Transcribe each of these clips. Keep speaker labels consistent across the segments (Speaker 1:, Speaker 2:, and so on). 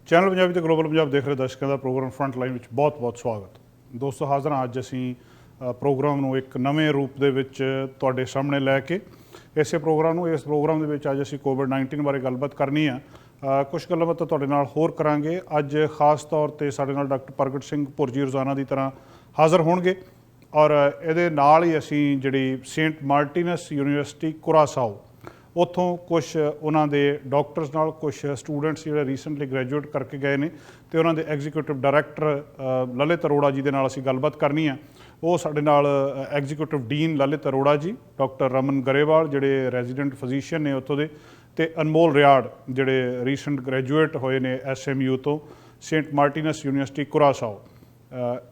Speaker 1: Channel Punjabi ਤੇ global Punjab ਦੇਖ ਰਹੇ ਦਰਸ਼ਕਾਂ ਦਾ ਪ੍ਰੋਗਰਾਮ ਫਰੰਟ ਲਾਈਨ ਵਿੱਚ ਬਹੁਤ-ਬਹੁਤ ਸਵਾਗਤ। ਦੋਸਤੋ ਹਾਜ਼ਰ ਹਾਂ ਅੱਜ ਅਸੀਂ ਪ੍ਰੋਗਰਾਮ ਨੂੰ ਇੱਕ ਨਵੇਂ ਰੂਪ ਦੇ ਵਿੱਚ ਤੁਹਾਡੇ ਸਾਹਮਣੇ ਲੈ ਕੇ ਇਸ ਪ੍ਰੋਗਰਾਮ ਦੇ ਵਿੱਚ ਅੱਜ ਅਸੀਂ ਕੋਵਿਡ-19 ਬਾਰੇ ਗੱਲਬਾਤ ਕਰਨੀ ਆ। ਕੁਝ ਗੱਲਾਂ ਬਾਤਾਂ ਤੁਹਾਡੇ ਨਾਲ ਹੋਰ ਕਰਾਂਗੇ। ਅੱਜ ਖਾਸ ਤੌਰ ਤੇ ਸਾਡੇ ਨਾਲ ਡਾਕਟਰ ਪ੍ਰਗਟ ਸਿੰਘ ਭੁਰਜੀ ਰੋਜ਼ਾਨਾ ਦੀ ਤਰ੍ਹਾਂ ਹਾਜ਼ਰ ਹੋਣਗੇ ਔਰ ਇਹਦੇ ਨਾਲ ਹੀ ਅਸੀਂ ਜਿਹੜੀ ਸੇਂਟ ਮਾਰਟੀਨਸ ਯੂਨੀਵਰਸਿਟੀ ਕੁਰਾਸਾਓ ਉੱਥੋਂ ਕੁਛ ਉਹਨਾਂ ਦੇ ਡਾਕਟਰਸ ਨਾਲ ਕੁਛ ਸਟੂਡੈਂਟਸ ਜਿਹੜੇ ਰੀਸੈਂਟਲੀ ਗ੍ਰੈਜੂਏਟ ਕਰਕੇ ਗਏ ਨੇ ਅਤੇ ਉਹਨਾਂ ਦੇ ਐਗਜ਼ੀਕਿਊਟਿਵ ਡਾਇਰੈਕਟਰ ਲਲਿਤ ਅਰੋੜਾ ਜੀ ਦੇ ਨਾਲ ਅਸੀਂ ਗੱਲਬਾਤ ਕਰਨੀ ਆ। ਉਹ ਸਾਡੇ ਨਾਲ executive dean Lalit Arora ji, doctor Raman Grewal ਜਿਹੜੇ ਰੈਜ਼ੀਡੈਂਟ ਫਿਜ਼ੀਸ਼ੀਅਨ ਨੇ ਉੱਥੋਂ ਦੇ, ਅਤੇ ਅਨਮੋਲ ਰਿਆੜ ਜਿਹੜੇ ਰੀਸੈਂਟ ਗ੍ਰੈਜੂਏਟ ਹੋਏ ਨੇ SMU ਤੋਂ, ਸੇਂਟ ਮਾਰਟੀਨਸ ਯੂਨੀਵਰਸਿਟੀ ਕੁਰਾਸਾਓ।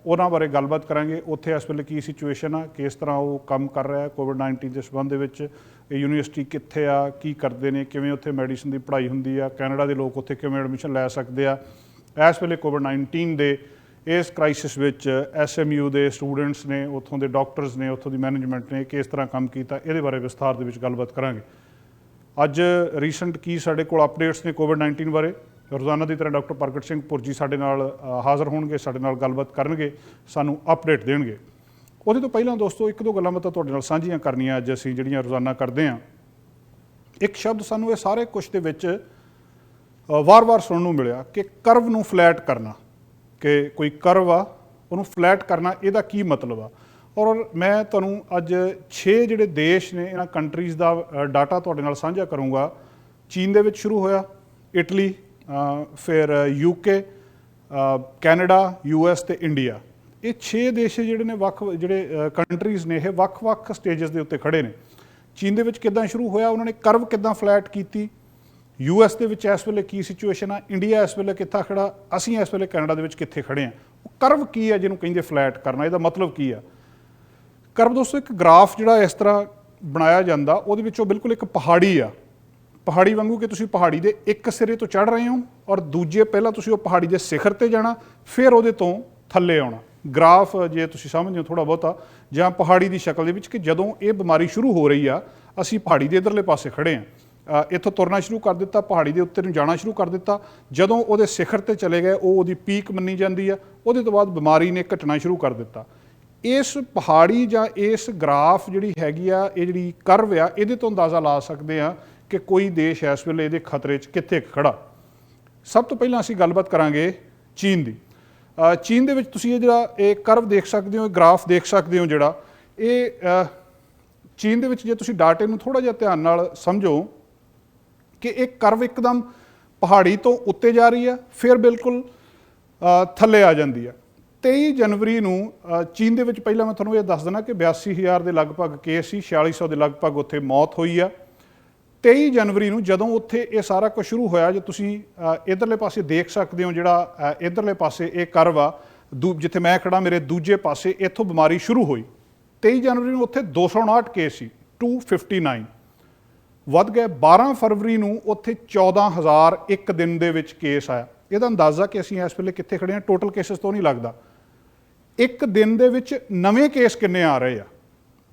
Speaker 1: ਉਹਨਾਂ ਬਾਰੇ ਗੱਲਬਾਤ ਕਰਾਂਗੇ। ਉੱਥੇ ਇਸ ਵੇਲੇ ਕੀ ਸਿਚੁਏਸ਼ਨ ਆ, ਕਿਸ ਤਰ੍ਹਾਂ ਉਹ ਕੰਮ ਕਰ ਰਿਹਾ ਕੋਵਿਡ-19 ਦੇ ਸੰਬੰਧ ਦੇ ਵਿੱਚ, ਇਹ ਯੂਨੀਵਰਸਿਟੀ ਕਿੱਥੇ ਆ, ਕੀ ਕਰਦੇ ਨੇ, ਕਿਵੇਂ ਉੱਥੇ ਮੈਡੀਸਨ ਦੀ ਪੜ੍ਹਾਈ ਹੁੰਦੀ ਆ, ਕੈਨੇਡਾ ਦੇ ਲੋਕ ਉੱਥੇ ਕਿਵੇਂ ਐਡਮਿਸ਼ਨ ਲੈ ਸਕਦੇ ਆ। ਇਸ ਵੇਲੇ ਕੋਵਿਡ-19 ਦੇ ਇਸ ਕ੍ਰਾਈਸਿਸ ਵਿੱਚ SMU ਦੇ ਸਟੂਡੈਂਟਸ ਨੇ, ਉੱਥੋਂ ਦੇ ਡਾਕਟਰਸ ਨੇ, ਉੱਥੋਂ ਦੀ ਮੈਨੇਜਮੈਂਟ ਨੇ ਕਿਸ ਤਰ੍ਹਾਂ ਕੰਮ ਕੀਤਾ, ਇਹਦੇ ਬਾਰੇ ਵਿਸਥਾਰ ਦੇ ਵਿੱਚ ਗੱਲਬਾਤ ਕਰਾਂਗੇ। ਅੱਜ ਰੀਸੈਂਟ ਕੀ ਸਾਡੇ ਕੋਲ ਅਪਡੇਟਸ ਨੇ ਕੋਵਿਡ-19 ਬਾਰੇ, ਰੋਜ਼ਾਨਾ ਦੀ ਤਰ੍ਹਾਂ ਡਾਕਟਰ ਪ੍ਰਗਟ ਸਿੰਘ ਭੁਰਜੀ ਸਾਡੇ ਨਾਲ ਹਾਜ਼ਰ ਹੋਣਗੇ, ਸਾਡੇ ਨਾਲ ਗੱਲਬਾਤ ਕਰਨਗੇ, ਸਾਨੂੰ ਅਪਡੇਟ ਦੇਣਗੇ। ਉਹਦੇ ਤੋਂ ਪਹਿਲਾਂ ਦੋਸਤੋ ਇੱਕ ਦੋ ਗੱਲਾਂ ਮੈਂ ਤੁਹਾਡੇ ਨਾਲ ਸਾਂਝੀਆਂ ਕਰਨੀਆਂ ਅੱਜ ਅਸੀਂ ਜਿਹੜੀਆਂ ਰੋਜ਼ਾਨਾ ਕਰਦੇ ਹਾਂ। ਇੱਕ ਸ਼ਬਦ ਸਾਨੂੰ ਇਹ ਸਾਰੇ ਕੁਛ ਦੇ ਵਿੱਚ ਵਾਰ-ਵਾਰ ਸੁਣਨ ਨੂੰ ਮਿਲਿਆ ਕਿ ਕਰਵ ਨੂੰ ਫਲੈਟ ਕਰਨਾ, ਕਿ ਕੋਈ ਕਰਵ ਆ ਉਹਨੂੰ ਫਲੈਟ ਕਰਨਾ, ਇਹਦਾ ਕੀ ਮਤਲਬ ਆ। ਔਰ ਮੈਂ ਤੁਹਾਨੂੰ ਅੱਜ 6 ਜਿਹੜੇ ਦੇਸ਼ ਨੇ ਇਹਨਾਂ ਕੰਟਰੀਜ਼ ਦਾ ਡਾਟਾ ਤੁਹਾਡੇ ਨਾਲ ਸਾਂਝਾ ਕਰੂੰਗਾ। ਚੀਨ ਦੇ ਵਿੱਚ ਸ਼ੁਰੂ ਹੋਇਆ, ਇਟਲੀ, ਫਿਰ UK, ਕੈਨੇਡਾ, US ਅਤੇ ਇੰਡੀਆ। ਇਹ 6 ਦੇਸ਼ ਜਿਹੜੇ ਨੇ ਜਿਹੜੇ ਕੰਟਰੀਜ਼ ਨੇ ਇਹ ਵੱਖ-ਵੱਖ ਸਟੇਜਸ ਦੇ ਉੱਤੇ ਖੜ੍ਹੇ ਨੇ। ਚੀਨ ਦੇ ਵਿੱਚ ਕਿੱਦਾਂ ਸ਼ੁਰੂ ਹੋਇਆ, ਉਹਨਾਂ ਨੇ ਕਰਵ ਕਿੱਦਾਂ ਫਲੈਟ ਕੀਤੀ, US ਦੇ ਵਿੱਚ ਇਸ ਵੇਲੇ ਕੀ ਸਿਚੁਏਸ਼ਨ ਆ, ਇੰਡੀਆ ਇਸ ਵੇਲੇ ਕਿੱਥਾ ਖੜਾ, ਅਸੀਂ ਇਸ ਵੇਲੇ ਕੈਨੇਡਾ ਦੇ ਵਿੱਚ ਕਿੱਥੇ ਖੜ੍ਹੇ ਹਾਂ। ਉਹ ਕਰਵ ਕੀ ਹੈ ਜਿਹਨੂੰ ਕਹਿੰਦੇ ਫਲੈਟ ਕਰਨਾ, ਇਹਦਾ ਮਤਲਬ ਕੀ ਆ। ਕਰਵ ਦੋਸਤੋ ਇੱਕ ਗ੍ਰਾਫ ਜਿਹੜਾ ਇਸ ਤਰ੍ਹਾਂ ਬਣਾਇਆ ਜਾਂਦਾ, ਉਹਦੇ ਵਿੱਚੋਂ ਬਿਲਕੁਲ ਇੱਕ ਪਹਾੜੀ ਆ, ਪਹਾੜੀ ਵਾਂਗੂ ਕਿ ਤੁਸੀਂ ਪਹਾੜੀ ਦੇ ਇੱਕ ਸਿਰੇ ਤੋਂ ਚੜ੍ਹ ਰਹੇ ਹੋ ਔਰ ਦੂਜੇ ਪਹਿਲਾਂ ਤੁਸੀਂ ਉਹ ਪਹਾੜੀ ਦੇ ਸਿਖਰ 'ਤੇ ਜਾਣਾ, ਫਿਰ ਉਹਦੇ ਤੋਂ ਥੱਲੇ ਆਉਣਾ। ਗ੍ਰਾਫ ਜੇ ਤੁਸੀਂ ਸਮਝਦੇ ਹੋ ਥੋੜ੍ਹਾ ਬਹੁਤਾ, ਜਾਂ ਪਹਾੜੀ ਦੀ ਸ਼ਕਲ ਦੇ ਵਿੱਚ ਕਿ ਜਦੋਂ ਇਹ ਬਿਮਾਰੀ ਸ਼ੁਰੂ ਹੋ ਰਹੀ ਆ ਅਸੀਂ ਪਹਾੜੀ ਦੇ ਇੱਧਰਲੇ ਪਾਸੇ ਖੜ੍ਹੇ ਹਾਂ, ਇੱਥੋਂ ਤੁਰਨਾ ਸ਼ੁਰੂ ਕਰ ਦਿੱਤਾ, ਪਹਾੜੀ ਦੇ ਉੱਤੇ ਨੂੰ ਜਾਣਾ ਸ਼ੁਰੂ ਕਰ ਦਿੱਤਾ। ਜਦੋਂ ਉਹਦੇ ਸਿਖਰ 'ਤੇ ਚਲੇ ਗਏ, ਉਹ ਉਹਦੀ ਪੀਕ ਮੰਨੀ ਜਾਂਦੀ ਆ, ਉਹਦੇ ਤੋਂ ਬਾਅਦ ਬਿਮਾਰੀ ਨੇ ਘਟਣਾ ਸ਼ੁਰੂ ਕਰ ਦਿੱਤਾ। ਇਸ ਪਹਾੜੀ ਜਾਂ ਇਸ ਗ੍ਰਾਫ ਜਿਹੜੀ ਹੈਗੀ ਆ, ਇਹ ਜਿਹੜੀ ਕਰਵ ਆ, ਇਹਦੇ ਤੋਂ ਅੰਦਾਜ਼ਾ ਲਾ ਸਕਦੇ ਆ ਕਿ ਕੋਈ ਦੇਸ਼ ਇਸ ਵੇਲੇ ਇਹਦੇ ਖਤਰੇ 'ਚ ਕਿੱਥੇ ਖੜਾ। ਸਭ ਤੋਂ ਪਹਿਲਾਂ ਅਸੀਂ ਗੱਲਬਾਤ ਕਰਾਂਗੇ ਚੀਨ ਦੀ। ਚੀਨ ਦੇ ਵਿੱਚ ਤੁਸੀਂ ਇਹ ਜਿਹੜਾ ਇਹ ਕਰਵ ਦੇਖ ਸਕਦੇ ਹੋ, ਇਹ ਗ੍ਰਾਫ ਦੇਖ ਸਕਦੇ ਹੋ ਜਿਹੜਾ ਇਹ ਚੀਨ ਦੇ ਵਿੱਚ ਜੇ ਤੁਸੀਂ ਡਾਟੇ ਨੂੰ ਥੋੜ੍ਹਾ ਜਿਹਾ ਧਿਆਨ ਨਾਲ ਸਮਝੋ ਕਿ ਇਹ ਕਰਵ ਇੱਕਦਮ ਪਹਾੜੀ ਤੋਂ ਉੱਤੇ ਜਾ ਰਹੀ ਆ, ਫਿਰ ਬਿਲਕੁਲ ਥੱਲੇ ਆ ਜਾਂਦੀ ਆ। 23 ਜਨਵਰੀ ਨੂੰ ਚੀਨ ਦੇ ਵਿੱਚ, ਪਹਿਲਾਂ ਮੈਂ ਤੁਹਾਨੂੰ ਇਹ ਦੱਸ ਦੇਣਾ ਕਿ 82,000 ਦੇ ਲਗਭਗ ਕੇਸ ਸੀ, 4600 ਦੇ ਲਗਭਗ ਉੱਥੇ ਮੌਤ ਹੋਈ ਆ। 23 ਜਨਵਰੀ ਨੂੰ ਜਦੋਂ ਉੱਥੇ ਇਹ ਸਾਰਾ ਕੁਝ ਸ਼ੁਰੂ ਹੋਇਆ, ਜੇ ਤੁਸੀਂ ਇੱਧਰਲੇ ਪਾਸੇ ਦੇਖ ਸਕਦੇ ਹੋ ਜਿਹੜਾ ਇੱਧਰਲੇ ਪਾਸੇ ਇਹ ਕਰਵ ਆ, ਜਿੱਥੇ ਮੈਂ ਖੜਾ ਮੇਰੇ ਦੂਜੇ ਪਾਸੇ ਇੱਥੋਂ ਬਿਮਾਰੀ ਸ਼ੁਰੂ ਹੋਈ। 23 ਜਨਵਰੀ ਨੂੰ ਉੱਥੇ 259 ਕੇਸ ਸੀ, 259 ਵੱਧ ਗਏ। 12 ਫਰਵਰੀ ਨੂੰ ਉੱਥੇ 14,000 ਇੱਕ ਦਿਨ ਦੇ ਵਿੱਚ ਕੇਸ ਆਇਆ। ਇਹਦਾ ਅੰਦਾਜ਼ਾ ਕਿ ਅਸੀਂ ਇਸ ਵੇਲੇ ਕਿੱਥੇ ਖੜੇ ਹਾਂ, ਟੋਟਲ ਕੇਸਿਸ ਤੋਂ ਨਹੀਂ ਲੱਗਦਾ। ਇੱਕ ਦਿਨ ਦੇ ਵਿੱਚ ਨਵੇਂ ਕੇਸ ਕਿੰਨੇ ਆ ਰਹੇ ਆ,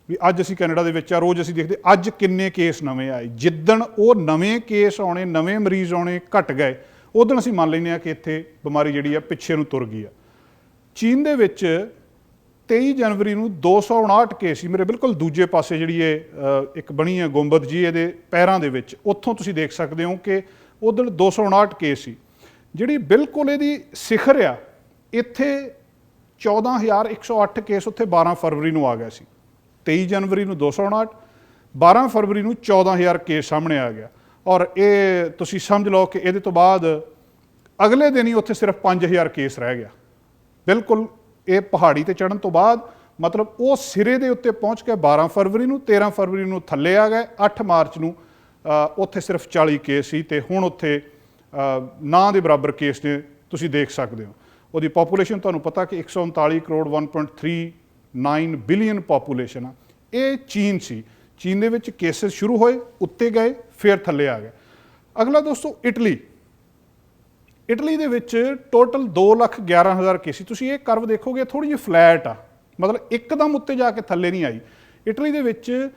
Speaker 1: ਵੀ ਅੱਜ ਅਸੀਂ ਕੈਨੇਡਾ ਦੇ ਵਿੱਚ ਆ, ਰੋਜ਼ ਅਸੀਂ ਦੇਖਦੇ ਅੱਜ ਕਿੰਨੇ ਕੇਸ ਨਵੇਂ ਆਏ। ਜਿੱਦਣ ਉਹ ਨਵੇਂ ਕੇਸ ਆਉਣੇ, ਨਵੇਂ ਮਰੀਜ਼ ਆਉਣੇ ਘਟ ਗਏ, ਉਦੋਂ ਅਸੀਂ ਮੰਨ ਲੈਂਦੇ ਹਾਂ ਕਿ ਇੱਥੇ ਬਿਮਾਰੀ ਜਿਹੜੀ ਆ ਪਿੱਛੇ ਨੂੰ ਤੁਰ ਗਈ ਆ। ਚੀਨ ਦੇ ਵਿੱਚ 23 ਜਨਵਰੀ ਨੂੰ 259 ਕੇਸ ਸੀ, ਮੇਰੇ ਬਿਲਕੁਲ ਦੂਜੇ ਪਾਸੇ ਜਿਹੜੀ ਇਹ ਇੱਕ ਬਣੀ ਹੈ ਗੁੰਬਦ ਜੀ ਇਹਦੇ ਪੈਰਾਂ ਦੇ ਵਿੱਚ, ਉੱਥੋਂ ਤੁਸੀਂ ਦੇਖ ਸਕਦੇ ਹੋ ਕਿ ਉਦੋਂ 259 ਕੇਸ ਸੀ। ਜਿਹੜੀ ਬਿਲਕੁਲ ਇਹਦੀ ਸਿਖਰ ਆ, ਇੱਥੇ 14,108 ਕੇਸ ਉੱਥੇ 12 ਫਰਵਰੀ ਨੂੰ ਆ ਗਿਆ ਸੀ। 23 ਜਨਵਰੀ ਨੂੰ 259, 12 ਫਰਵਰੀ ਨੂੰ 14,000 ਕੇਸ ਸਾਹਮਣੇ ਆ ਗਿਆ। ਔਰ ਇਹ ਤੁਸੀਂ ਸਮਝ ਲਓ ਕਿ ਇਹਦੇ ਤੋਂ ਬਾਅਦ ਅਗਲੇ ਦਿਨ ਹੀ ਉੱਥੇ ਸਿਰਫ 5,000 ਕੇਸ ਰਹਿ ਗਿਆ। ਬਿਲਕੁਲ ਇਹ ਪਹਾੜੀ 'ਤੇ ਚੜ੍ਹਨ ਤੋਂ ਬਾਅਦ ਮਤਲਬ ਉਹ ਸਿਰੇ ਦੇ ਉੱਤੇ ਪਹੁੰਚ ਕੇ 12 ਫਰਵਰੀ ਨੂੰ, 13 ਫਰਵਰੀ ਨੂੰ ਥੱਲੇ ਆ ਗਏ। 8 ਮਾਰਚ ਨੂੰ ਉੱਥੇ ਸਿਰਫ 40 ਕੇਸ ਸੀ ਅਤੇ ਹੁਣ ਉੱਥੇ ਨਾ ਦੇ ਬਰਾਬਰ ਕੇਸ ਨੇ, ਤੁਸੀਂ ਦੇਖ ਸਕਦੇ ਹੋ। ਉਹਦੀ ਪਾਪੂਲੇਸ਼ਨ ਤੁਹਾਨੂੰ ਪਤਾ ਕਿ 139 ਕਰੋੜ 1.39 ਬਿਲੀਅਨ ਪਾਪੂਲੇਸ਼ਨ ਆ। ਇਹ ਚੀਨ ਸੀ। ਚੀਨ ਦੇ ਵਿੱਚ ਕੇਸਿਸ ਸ਼ੁਰੂ ਹੋਏ, ਉੱਤੇ ਗਏ, ਫਿਰ ਥੱਲੇ ਆ ਗਏ। ਅਗਲਾ ਦੋਸਤੋ ਇਟਲੀ। ਇਟਲੀ ਦੇ ਵਿੱਚ ਟੋਟਲ 2,11,000 ਕੇਸ ਸੀ। ਤੁਸੀਂ ਇਹ ਕਰਵ ਦੇਖੋਗੇ ਥੋੜ੍ਹੀ ਜਿਹੀ ਫਲੈਟ ਆ, ਮਤਲਬ ਇੱਕਦਮ ਉੱਤੇ ਜਾ ਕੇ ਥੱਲੇ ਨਹੀਂ ਆਈ। ਇਟਲੀ ਦੇ ਵਿੱਚ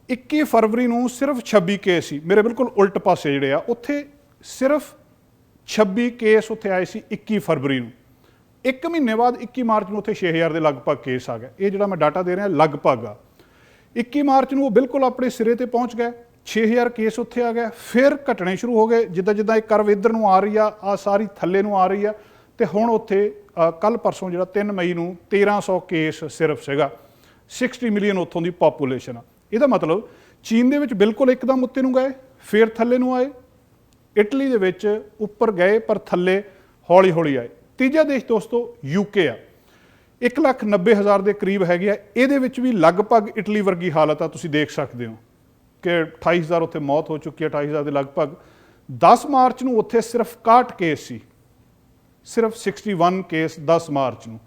Speaker 1: 21 ਫਰਵਰੀ ਨੂੰ ਸਿਰਫ 26 ਕੇਸ ਸੀ, ਮੇਰੇ ਬਿਲਕੁਲ ਉਲਟ ਪਾਸੇ ਜਿਹੜੇ ਆ ਉੱਥੇ ਸਿਰਫ 26 ਕੇਸ ਉੱਥੇ ਆਏ ਸੀ 21 ਫਰਵਰੀ ਨੂੰ। ਇੱਕ ਮਹੀਨੇ ਬਾਅਦ 21 ਮਾਰਚ ਨੂੰ ਉੱਥੇ 6000 ਦੇ ਲਗਭਗ ਕੇਸ ਆ ਗਏ। ਇਹ ਜਿਹੜਾ ਮੈਂ ਡਾਟਾ ਦੇ ਰਿਹਾ ਲਗਭਗ ਆ। 21 ਮਾਰਚ ਨੂੰ ਉਹ ਬਿਲਕੁਲ ਆਪਣੇ ਸਿਰੇ ਤੇ ਪਹੁੰਚ ਗਏ, 6000 ਕੇਸ ਉੱਥੇ ਆ ਗਏ। ਫਿਰ ਘਟਣੇ ਸ਼ੁਰੂ ਹੋ ਗਏ, ਜਿੱਦਾਂ ਜਿੱਦਾਂ ਇਹ ਕਰਵ ਇੱਧਰ ਨੂੰ ਆ ਰਹੀ ਆ ਸਾਰੀ ਥੱਲੇ ਨੂੰ ਆ ਰਹੀ ਆ। ਤੇ ਹੁਣ ਉੱਥੇ ਕੱਲ ਪਰਸੋਂ ਜਿਹੜਾ 3 ਮਈ ਨੂੰ 1300 ਕੇਸ ਸਿਰਫ ਸੀਗਾ। 60 ਮਿਲੀਅਨ ਉੱਥੋਂ ਦੀ ਪਾਪੂਲੇਸ਼ਨ ਆ। ਇਹਦਾ ਮਤਲਬ ਚੀਨ ਦੇ ਵਿੱਚ ਬਿਲਕੁਲ ਇੱਕਦਮ ਉੱਤੇ ਨੂੰ ਗਏ, ਫਿਰ ਥੱਲੇ ਨੂੰ ਆਏ। ਇਟਲੀ ਦੇ ਵਿੱਚ ਉੱਪਰ ਗਏ ਪਰ ਥੱਲੇ ਹੌਲੀ ਹੌਲੀ ਆਏ। ਤੀਜਾ ਦੇਸ਼ ਦੋਸਤੋ UK ਆ, 1,90,000 ਦੇ ਕਰੀਬ ਹੈਗੇ ਆ। ਇਹਦੇ ਵਿੱਚ ਵੀ ਲਗਭਗ ਇਟਲੀ ਵਰਗੀ ਹਾਲਤ ਆ, ਤੁਸੀਂ ਦੇਖ ਸਕਦੇ ਹੋ ਕਿ 28,000 ਉੱਥੇ ਮੌਤ ਹੋ ਚੁੱਕੀ ਹੈ, 28,000 ਦੇ ਲਗਭਗ। 10 ਮਾਰਚ ਨੂੰ ਉੱਥੇ ਸਿਰਫ 61 ਕੇਸ ਸੀ, ਸਿਰਫ 61 ਕੇਸ 10 ਮਾਰਚ ਨੂੰ।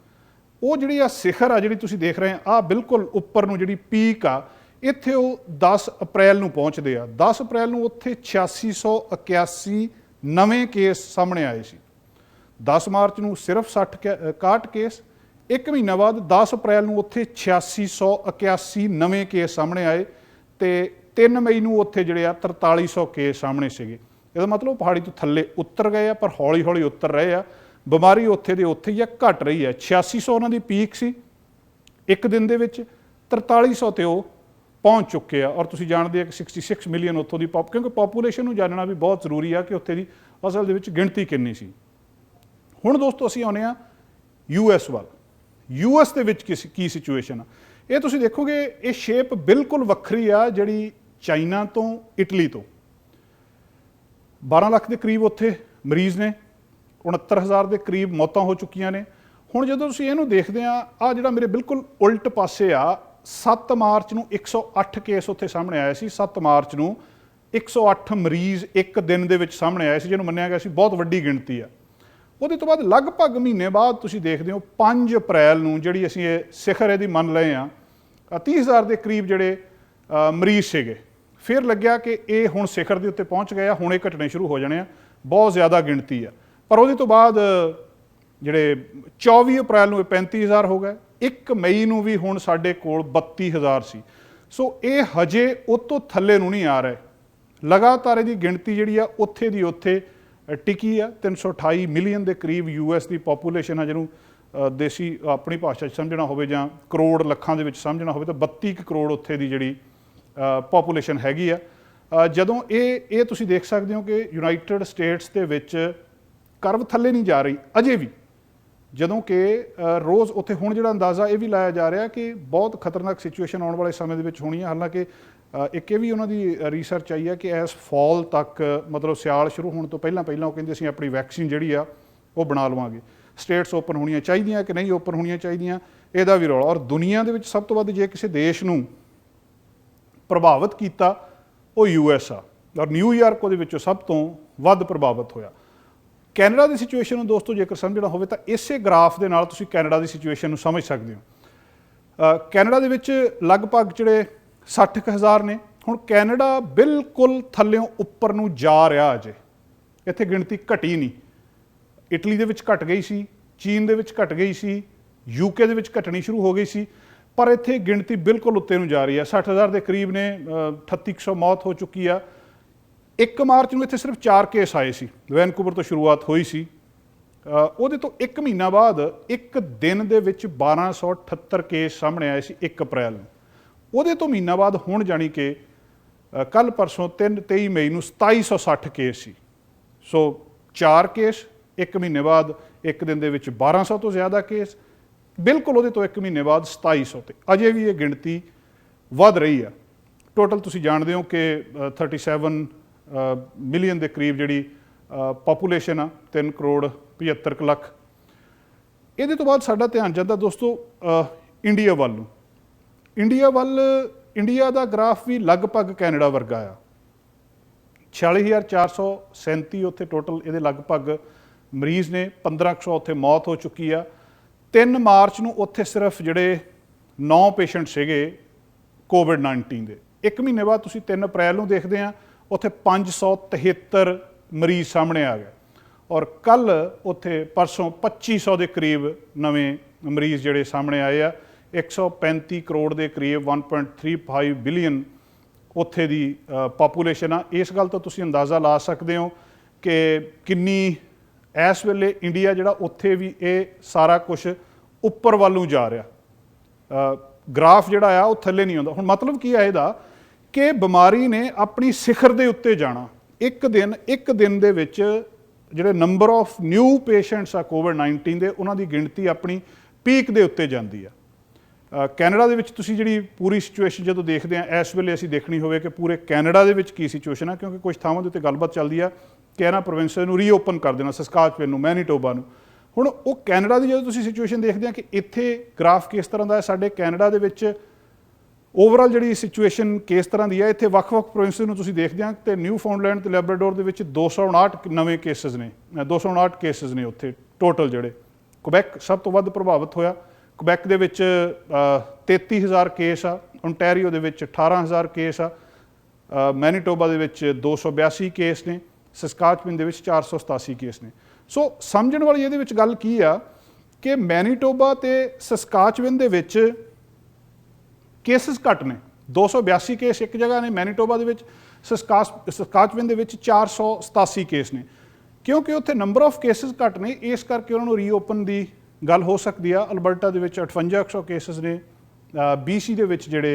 Speaker 1: ਉਹ ਜਿਹੜੀ ਆ ਸਿਖਰ ਆ ਜਿਹੜੀ ਤੁਸੀਂ ਦੇਖ ਰਹੇ ਆ ਬਿਲਕੁਲ ਉੱਪਰ ਨੂੰ ਜਿਹੜੀ ਪੀਕ ਆ, ਇੱਥੇ ਉਹ 10 ਅਪ੍ਰੈਲ ਨੂੰ ਪਹੁੰਚਦੇ ਆ। 10 ਅਪ੍ਰੈਲ ਨੂੰ ਉੱਥੇ 8681 ਨਵੇਂ ਕੇਸ ਸਾਹਮਣੇ ਆਏ ਸੀ। 10 ਮਾਰਚ ਨੂੰ ਸਿਰਫ 61 ਕੇਸ। ਇੱਕ ਮਹੀਨਾ ਬਾਅਦ 10 ਅਪ੍ਰੈਲ ਨੂੰ ਉੱਥੇ 8681 ਨਵੇਂ ਕੇਸ ਸਾਹਮਣੇ ਆਏ ਤੇ 3 ਮਈ ਨੂੰ ਉੱਥੇ ਜਿਹੜੇ ਆ 4300 ਕੇਸ ਸਾਹਮਣੇ ਸੀਗੇ। ਇਹਦਾ ਮਤਲਬ ਪਹਾੜੀ ਤੋਂ ਥੱਲੇ ਉਤਰ ਗਏ ਆ, ਪਰ ਹੌਲੀ ਹੌਲੀ ਉਤਰ ਰਹੇ ਆ। ਬਿਮਾਰੀ ਉੱਥੇ ਦੇ ਉੱਥੇ ਹੀ ਆ, ਘਟ ਰਹੀ ਹੈ। 8600 ਉਹਨਾਂ ਦੀ ਪੀਕ ਸੀ ਇੱਕ ਦਿਨ ਦੇ ਵਿੱਚ, 4300 ਤੇ ਉਹ ਪਹੁੰਚ ਚੁੱਕੇ ਆ। ਔਰ ਤੁਸੀਂ ਜਾਣਦੇ ਆ ਕਿ 66 ਮਿਲੀਅਨ ਉੱਥੋਂ ਦੀ ਕਿਉਂਕਿ ਪਾਪੂਲੇਸ਼ਨ ਨੂੰ ਜਾਣਨਾ ਵੀ ਬਹੁਤ ਜ਼ਰੂਰੀ ਆ ਕਿ ਉੱਥੇ ਦੀ ਅਸਲ ਦੇ ਵਿੱਚ ਗਿਣਤੀ ਕਿੰਨੀ ਸੀ। ਹੁਣ ਦੋਸਤੋ ਅਸੀਂ ਆਉਂਦੇ ਹਾਂ US ਵੱਲ। US ਦੇ ਵਿੱਚ ਕੀ ਸਿਚੁਏਸ਼ਨ ਆ, ਇਹ ਤੁਸੀਂ ਦੇਖੋਗੇ ਇਹ ਸ਼ੇਪ ਬਿਲਕੁਲ ਵੱਖਰੀ ਆ ਜਿਹੜੀ ਚਾਈਨਾ ਤੋਂ ਇਟਲੀ ਤੋਂ। 12 ਲੱਖ ਦੇ ਕਰੀਬ ਉੱਥੇ ਮਰੀਜ਼ ਨੇ, 69,000 ਦੇ ਕਰੀਬ ਮੌਤਾਂ ਹੋ ਚੁੱਕੀਆਂ ਨੇ। ਹੁਣ ਜਦੋਂ ਤੁਸੀਂ ਇਹਨੂੰ ਦੇਖਦੇ ਆ ਜਿਹੜਾ ਮੇਰੇ ਬਿਲਕੁਲ ਉਲਟ ਪਾਸੇ ਆ, 7 ਮਾਰਚ ਨੂੰ 108 ਕੇਸ ਉੱਥੇ ਸਾਹਮਣੇ ਆਏ ਸੀ। 7 ਮਾਰਚ ਨੂੰ 108 ਮਰੀਜ਼ ਇੱਕ ਦਿਨ ਦੇ ਵਿੱਚ ਸਾਹਮਣੇ ਆਏ ਸੀ, ਜਿਹਨੂੰ ਮੰਨਿਆ ਗਿਆ ਸੀ ਬਹੁਤ ਵੱਡੀ ਗਿਣਤੀ ਆ। ਉਹਦੇ ਤੋਂ ਬਾਅਦ ਲਗਭਗ ਮਹੀਨੇ ਬਾਅਦ ਤੁਸੀਂ ਦੇਖਦੇ ਹੋ 5 ਅਪ੍ਰੈਲ ਨੂੰ ਜਿਹੜੀ ਅਸੀਂ ਇਹ ਸਿਖਰ ਇਹਦੀ ਮੰਨ ਲਏ ਆ, 30,000 ਦੇ ਕਰੀਬ ਜਿਹੜੇ ਮਰੀਜ਼ ਸੀਗੇ। ਫਿਰ ਲੱਗਿਆ ਕਿ ਇਹ ਹੁਣ ਸਿਖਰ ਦੇ ਉੱਤੇ ਪਹੁੰਚ ਗਏ ਆ, ਹੁਣ ਇਹ ਘਟਣੇ ਸ਼ੁਰੂ ਹੋ ਜਾਣੇ ਆ, ਬਹੁਤ ਜ਼ਿਆਦਾ ਗਿਣਤੀ ਆ। ਪਰ ਉਹਦੇ ਤੋਂ ਬਾਅਦ ਜਿਹੜੇ 24 ਅਪ੍ਰੈਲ ਨੂੰ ਇਹ 35,000 ਹੋ ਗਏ। 1 ਮਈ ਨੂੰ ਵੀ ਹੁਣ ਸਾਡੇ ਕੋਲ 32,000 ਸੀ। ਸੋ ਇਹ ਹਜੇ ਉਹ ਤੋਂ ਥੱਲੇ ਨੂੰ ਨਹੀਂ ਆ ਰਹੇ। ਲਗਾਤਾਰ ਇਹਦੀ ਗਿਣਤੀ ਜਿਹੜੀ ਆ ਉੱਥੇ ਦੀ ਉੱਥੇ ਟਿਕੀ ਆ। 328 ਮਿਲੀਅਨ ਦੇ ਕਰੀਬ US ਦੀ ਪਾਪੂਲੇਸ਼ਨ ਆ, ਜਿਹਨੂੰ ਦੇਸੀ ਆਪਣੀ ਭਾਸ਼ਾ 'ਚ ਸਮਝਣਾ ਹੋਵੇ ਜਾਂ ਕਰੋੜ ਲੱਖਾਂ ਦੇ ਵਿੱਚ ਸਮਝਣਾ ਹੋਵੇ ਤਾਂ 32 ਕਰੋੜ ਉੱਥੇ ਦੀ ਜਿਹੜੀ ਪਾਪੂਲੇਸ਼ਨ ਹੈਗੀ ਆ। ਜਦੋਂ ਇਹ ਤੁਸੀਂ ਦੇਖ ਸਕਦੇ ਹੋ ਕਿ ਯੂਨਾਈਟਿਡ ਸਟੇਟਸ ਦੇ ਵਿੱਚ ਕਰਵ ਥੱਲੇ ਨਹੀਂ ਜਾ ਰਹੀ ਅਜੇ ਵੀ, ਜਦੋਂ ਕਿ ਰੋਜ਼ ਉੱਥੇ ਹੁਣ ਜਿਹੜਾ ਅੰਦਾਜ਼ਾ ਇਹ ਵੀ ਲਾਇਆ ਜਾ ਰਿਹਾ ਕਿ ਬਹੁਤ ਖਤਰਨਾਕ ਸਿਚੁਏਸ਼ਨ ਆਉਣ ਵਾਲੇ ਸਮੇਂ ਦੇ ਵਿੱਚ ਹੋਣੀ ਹੈ। ਹਾਲਾਂਕਿ ਇੱਕ ਇਹ ਵੀ ਉਹਨਾਂ ਦੀ ਰਿਸਰਚ ਆਈ ਹੈ ਕਿ ਇਸ ਫਾਲ ਤੱਕ, ਮਤਲਬ ਸਿਆਲ ਸ਼ੁਰੂ ਹੋਣ ਤੋਂ ਪਹਿਲਾਂ ਉਹ ਕਹਿੰਦੇ ਅਸੀਂ ਆਪਣੀ ਵੈਕਸੀਨ ਜਿਹੜੀ ਆ ਉਹ ਬਣਾ ਲਵਾਂਗੇ। ਸਟੇਟਸ ਓਪਨ ਹੋਣੀਆਂ ਚਾਹੀਦੀਆਂ ਕਿ ਨਹੀਂ ਓਪਨ ਹੋਣੀਆਂ ਚਾਹੀਦੀਆਂ, ਇਹਦਾ ਵੀ ਰੌਲਾ। ਔਰ ਦੁਨੀਆ ਦੇ ਵਿੱਚ ਸਭ ਤੋਂ ਵੱਧ ਜੇ ਕਿਸੇ ਦੇਸ਼ ਨੂੰ ਪ੍ਰਭਾਵਿਤ ਕੀਤਾ ਉਹ US ਆ, ਔਰ ਨਿਊਯਾਰਕ ਉਹਦੇ ਵਿੱਚੋਂ ਸਭ ਤੋਂ ਵੱਧ ਪ੍ਰਭਾਵਿਤ ਹੋਇਆ। ਕੈਨੇਡਾ ਦੀ ਸਿਚੁਏਸ਼ਨ ਨੂੰ ਦੋਸਤੋ ਜੇਕਰ ਸਮਝਣਾ ਹੋਵੇ ਤਾਂ ਇਸੇ ਗ੍ਰਾਫ ਦੇ ਨਾਲ ਤੁਸੀਂ ਕੈਨੇਡਾ ਦੀ ਸਿਚੁਏਸ਼ਨ ਨੂੰ ਸਮਝ ਸਕਦੇ ਹੋ। ਕੈਨੇਡਾ ਦੇ ਵਿੱਚ ਲਗਭਗ ਜਿਹੜੇ 60,000 ਨੇ। ਹੁਣ ਕੈਨੇਡਾ ਬਿਲਕੁਲ ਥੱਲਿਓਂ ਉੱਪਰ ਨੂੰ ਜਾ ਰਿਹਾ ਅਜੇ, ਇੱਥੇ ਗਿਣਤੀ ਘਟੀ ਨਹੀਂ। ਇਟਲੀ ਦੇ ਵਿੱਚ ਘਟ ਗਈ ਸੀ, ਚੀਨ ਦੇ ਵਿੱਚ ਘਟ ਗਈ ਸੀ, UK ਦੇ ਵਿੱਚ ਘਟਣੀ ਸ਼ੁਰੂ ਹੋ ਗਈ ਸੀ, ਪਰ ਇੱਥੇ ਗਿਣਤੀ ਬਿਲਕੁਲ ਉੱਤੇ ਨੂੰ ਜਾ ਰਹੀ ਹੈ। 60,000 ਦੇ ਕਰੀਬ ਨੇ, 3800 ਮੌਤ ਹੋ ਚੁੱਕੀ ਆ। 1 ਮਾਰਚ ਨੂੰ ਇੱਥੇ ਸਿਰਫ 4 ਕੇਸ ਆਏ ਸੀ, ਵੈਨਕੂਵਰ ਤੋਂ ਸ਼ੁਰੂਆਤ ਹੋਈ ਸੀ। ਉਹਦੇ ਤੋਂ 1 ਮਹੀਨਾ ਬਾਅਦ ਇੱਕ ਦਿਨ ਦੇ ਵਿੱਚ 1278 ਕੇਸ ਸਾਹਮਣੇ ਆਏ ਸੀ 1 ਅਪ੍ਰੈਲ ਨੂੰ। ਉਹਦੇ ਤੋਂ ਮਹੀਨਾ ਬਾਅਦ ਹੁਣ ਜਾਣੀ ਕਿ ਕੱਲ ਪਰਸੋਂ 23 ਮਈ ਨੂੰ 2760 ਕੇਸ ਸੀ। ਸੋ 4 ਕੇਸ 1 ਮਹੀਨੇ ਬਾਅਦ, ਇੱਕ ਦਿਨ ਦੇ ਵਿੱਚ 1200 ਤੋਂ ਜ਼ਿਆਦਾ ਕੇਸ, ਬਿਲਕੁਲ ਉਹਦੇ ਤੋਂ 1 ਮਹੀਨੇ ਬਾਅਦ 2700 ਤੇ ਅਜੇ ਵੀ ਇਹ ਗਿਣਤੀ ਵੱਧ ਰਹੀ ਆ। ਟੋਟਲ ਤੁਸੀਂ ਜਾਣਦੇ ਹੋ ਕਿ 37 ਮਿਲੀਅਨ ਦੇ ਕਰੀਬ ਜਿਹੜੀ ਪਾਪੂਲੇਸ਼ਨ ਆ, 3 ਕਰੋੜ 75 ਲੱਖ। ਇਹਦੇ ਤੋਂ ਬਾਅਦ ਸਾਡਾ ਧਿਆਨ ਜਾਂਦਾ ਦੋਸਤੋ ਇੰਡੀਆ ਵੱਲ ਨੂੰ। ਇੰਡੀਆ ਦਾ ਗ੍ਰਾਫ ਵੀ ਲਗਭਗ ਕੈਨੇਡਾ ਵਰਗਾ ਆ। 46,437 ਉੱਥੇ ਟੋਟਲ ਇਹਦੇ ਲਗਭਗ ਮਰੀਜ਼ ਨੇ, 1500 ਉੱਥੇ ਮੌਤ ਹੋ ਚੁੱਕੀ ਆ। 3 ਮਾਰਚ ਨੂੰ ਉੱਥੇ ਸਿਰਫ ਜਿਹੜੇ 9 ਪੇਸ਼ੈਂਟ ਸੀਗੇ COVID-19 ਦੇ। 1 ਮਹੀਨੇ ਬਾਅਦ ਤੁਸੀਂ 3 ਅਪ੍ਰੈਲ ਨੂੰ ਦੇਖਦੇ ਆ ਉੱਥੇ 573 ਮਰੀਜ਼ ਸਾਹਮਣੇ ਆ ਗਏ। ਔਰ ਕੱਲ ਉੱਥੇ ਪਰਸੋਂ 2500 ਦੇ ਕਰੀਬ ਨਵੇਂ ਮਰੀਜ਼ ਜਿਹੜੇ ਸਾਹਮਣੇ ਆਏ ਆ। 135 ਕਰੋੜ ਦੇ ਕਰੀਬ 1.35 ਬਿਲੀਅਨ ਉੱਥੇ ਦੀ ਪਾਪੂਲੇਸ਼ਨ ਆ। ਇਸ ਗੱਲ ਤੋਂ ਤੁਸੀਂ ਅੰਦਾਜ਼ਾ ਲਾ ਸਕਦੇ ਹੋ ਕਿ ਕਿੰਨੀ इस वेले इंडिया जिहड़ा उत्थे भी ये सारा कुछ उपर ਵੱਲ ਨੂੰ जा रहा, ग्राफ जिहड़ा आ वो थल्ले नहीं आउंदा। हुण मतलब की है इहदा कि बीमारी ने अपनी सिखर दे उत्ते जाना। एक दिन दे विच जिहड़े नंबर ऑफ न्यू पेशेंट्स आ कोविड-19 दे उन्हां दी गिणती अपनी पीक दे उत्ते जांदी आ। कैनेडा दे विच तुसीं जिहड़ी पूरी सिचुएशन जदों देखदे आ इस वेले असीं देखनी होवे कि पूरे कैनेडा दे विच की सिचुएशन है, क्योंकि कुछ थावां दे उत्ते गलबात चलदी आ कि इन्हां प्रोविंसां नूं रीओपन कर देना, सस्काचुएन नूं, मैनीटोबा नूं। हुण वो कैनेडा की जो तुसीं सिचुएशन देखते हैं कि इत्थे ग्राफ किस तरह का है, साडे कैनेडा दे विच ओवरऑल जिहड़ी सिचुएशन किस तरह की है, इत्थे वक्-वक् प्रोविंसिस नूं तुसीं देखदे आ ते न्यू फाउंडलैंड ते लैब्राडोर दे विच 259 नवे केसिस ने, 259 केसिस ने उत्थे टोटल जिहड़े। क्वेबैक सब तो वध प्रभावित होया। क्वेबैक दे विच 33,000 केस आ, ओंटैरियो दे विच 18,000 केस आ, मैनीटोबा दे विच 282 केस ने, सस्काचुएन दे विच 487 केस ने। सो समझण वाली इहदे विच गल की आ कि मैनीटोबा ते सस्काचुएन दे विच केसिस घट ने, 282 केस एक जगह ने मैनीटोबा दे विच, सस्काचुएन दे विच 487 केस ने। क्योंकि उत्थे नंबर ऑफ केसिस घट ने, इस करके उन्होंने रीओपन की गल हो सकती है। अल्बर्टा दे विच 5800 केसिस ने, BC दे विच जिहड़े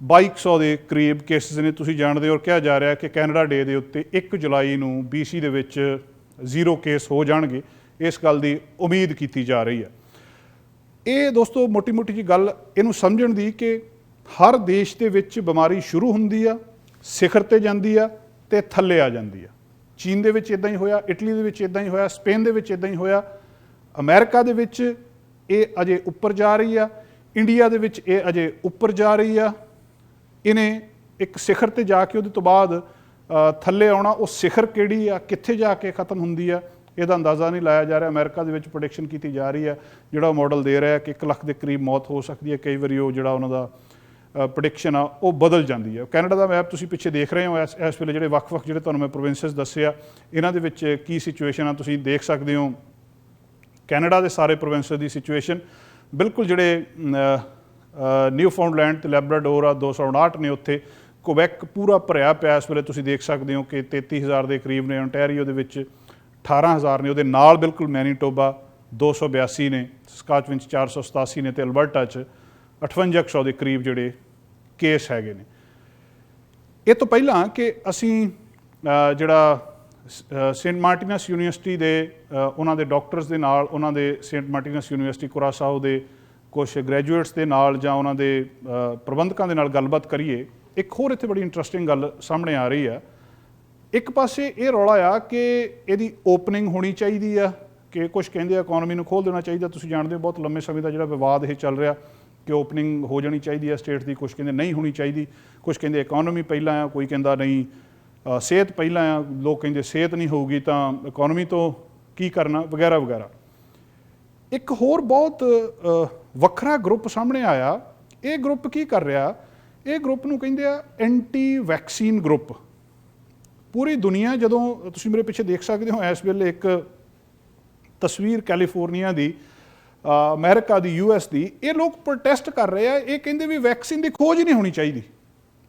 Speaker 1: 2200 के करीब केसिस ने। तुसीं जाणदे हो और कहा जा रहा है कि कैनेडा डे के उत्ते 1 जुलाई नूं BC दे विच 0 केस हो जाणगे, इस गल की उम्मीद की जा रही है। ये दोस्तों मोटी मोटी जी गल इहनूं समझण दी कि हर देश दे विच बीमारी शुरू हुंदी आ, सिखर ते जांदी आ ते थल्ले आ जांदी आ। चीन दे विच इदां ही होया, इटली दे विच इदां ही होया, स्पेन दे विच इदां ही होया, अमेरिका दे विच ये अजे उपर जा रही आ, इंडिया दे विच ये अजे उपर जा रही आ। इन्हें एक सिखर ते जाके उहदे तो बाद थल्ले आउणा, वो सिखर किहड़ी आ, कित्थे जाके खत्म हुंदी आ, ਇਹਦਾ अंदाज़ा नहीं लाया जा रहा। अमेरिका ਦੇ ਵਿੱਚ ਪ੍ਰੈਡਿਕਸ਼ਨ ਕੀਤੀ ਜਾ ਰਹੀ ਹੈ, ਜਿਹੜਾ मॉडल दे रहा है कि 1 ਲੱਖ ਦੇ ਕਰੀਬ मौत हो सकती है। कई ਵਾਰੀ ਉਹ ਜਿਹੜਾ ਉਹਨਾਂ ਦਾ ਪ੍ਰੈਡਿਕਸ਼ਨ ਆ ਉਹ ਬਦਲ ਜਾਂਦੀ ਹੈ। ਕੈਨੇਡਾ ਦਾ ਮੈਪ ਤੁਸੀਂ ਪਿੱਛੇ ਦੇਖ ਰਹੇ ਹੋ, ਇਸ ਵੇਲੇ ਜਿਹੜੇ ਵੱਖ-ਵੱਖ ਜਿਹੜੇ ਤੁਹਾਨੂੰ ਮੈਂ ਪ੍ਰੋਵਿੰਸਸ ਦੱਸੇ ਆ, ਇਹਨਾਂ ਦੇ ਵਿੱਚ ਕੀ ਸਿਚੁਏਸ਼ਨ ਆ ਤੁਸੀਂ ਦੇਖ ਸਕਦੇ ਹੋ। ਕੈਨੇਡਾ ਦੇ ਸਾਰੇ ਪ੍ਰੋਵਿੰਸਸ ਦੀ ਸਿਚੁਏਸ਼ਨ ਬਿਲਕੁਲ ਜਿਹੜੇ ਨਿਊ ਫਾਊਂਡਲੈਂਡ ਤੇ ਲੈਬਰਾਡੋਰ ਆ 259 ਨੇ ਉੱਥੇ। ਕੁਬੈਕ ਪੂਰਾ ਭਰਿਆ ਪਿਆ ਇਸ ਵੇਲੇ ਤੁਸੀਂ ਦੇਖ ਸਕਦੇ ਹੋ ਕਿ 33,000 ਦੇ ਕਰੀਬ ਨੇ। ਓਨਟੈਰੀਓ ਦੇ ਵਿੱਚ 18,000 ने, ਉਹਦੇ ਨਾਲ ਬਿਲਕੁਲ ਮੈਨੀਟੋਬਾ 282 ਨੇ, ਸਕਾਚੁਏਨ 487 ਨੇ ਤੇ ਅਲਬਰਟਾ 'ਚ 5800 ਦੇ ਕਰੀਬ ਜਿਹੜੇ ਕੇਸ ਹੈਗੇ ਨੇ। ਇਹ ਤੋਂ ਪਹਿਲਾਂ ਕਿ ਅਸੀਂ ਜਿਹੜਾ ਸੇਂਟ ਮਾਰਟੀਨਸ ਯੂਨੀਵਰਸਿਟੀ ਦੇ ਉਹਨਾਂ ਦੇ ਡਾਕਟਰਸ ਦੇ ਨਾਲ, ਉਹਨਾਂ ਦੇ ਸੇਂਟ ਮਾਰਟੀਨਸ ਯੂਨੀਵਰਸਿਟੀ ਕੁਰਾਸਾਓ ਦੇ ਕੁਛ ਗ੍ਰੈਜੂਏਟਸ ਦੇ ਨਾਲ ਜਾਂ ਉਹਨਾਂ ਦੇ ਪ੍ਰਬੰਧਕਾਂ ਦੇ ਨਾਲ ਗੱਲਬਾਤ ਕਰੀਏ। ਇੱਕ ਹੋਰ ਇੱਥੇ ਬੜੀ ਇੰਟਰਸਟਿੰਗ ਗੱਲ ਸਾਹਮਣੇ ਆ ਰਹੀ ਆ। एक पासे ये रौला आ कि यदी ओपनिंग होनी चाहिए आ, कि कुछ कहते इकोनॉमी को खोल देना चाहिए। तुसीं जानते हो बहुत लंबे समय का जो विवाद ये चल रहा कि ओपनिंग हो जानी चाहिए है स्टेट की, कुछ कहते नहीं होनी चाहिए, कुछ कहते इकोनॉमी पहला आ, कोई कहता नहीं सेहत पहला आ, लोग कहते सेहत नहीं होगी तो इकोनॉमी तो की करना वगैरह वगैरह। एक होर बहुत वखरा ग्रुप सामने आया। ये ग्रुप की कर रहा, ये ग्रुप नूं कहते एंटी वैक्सीन ग्रुप। पूरी दुनिया जदों तुसीं मेरे पिछे देख सकते हो इस वेले एक तस्वीर कैलीफोर्निया की, अमेरिका की, US की, ये लोग प्रोटेस्ट कर रहे हैं। ये कहते भी वैक्सीन की खोज ही नहीं होनी चाहिए,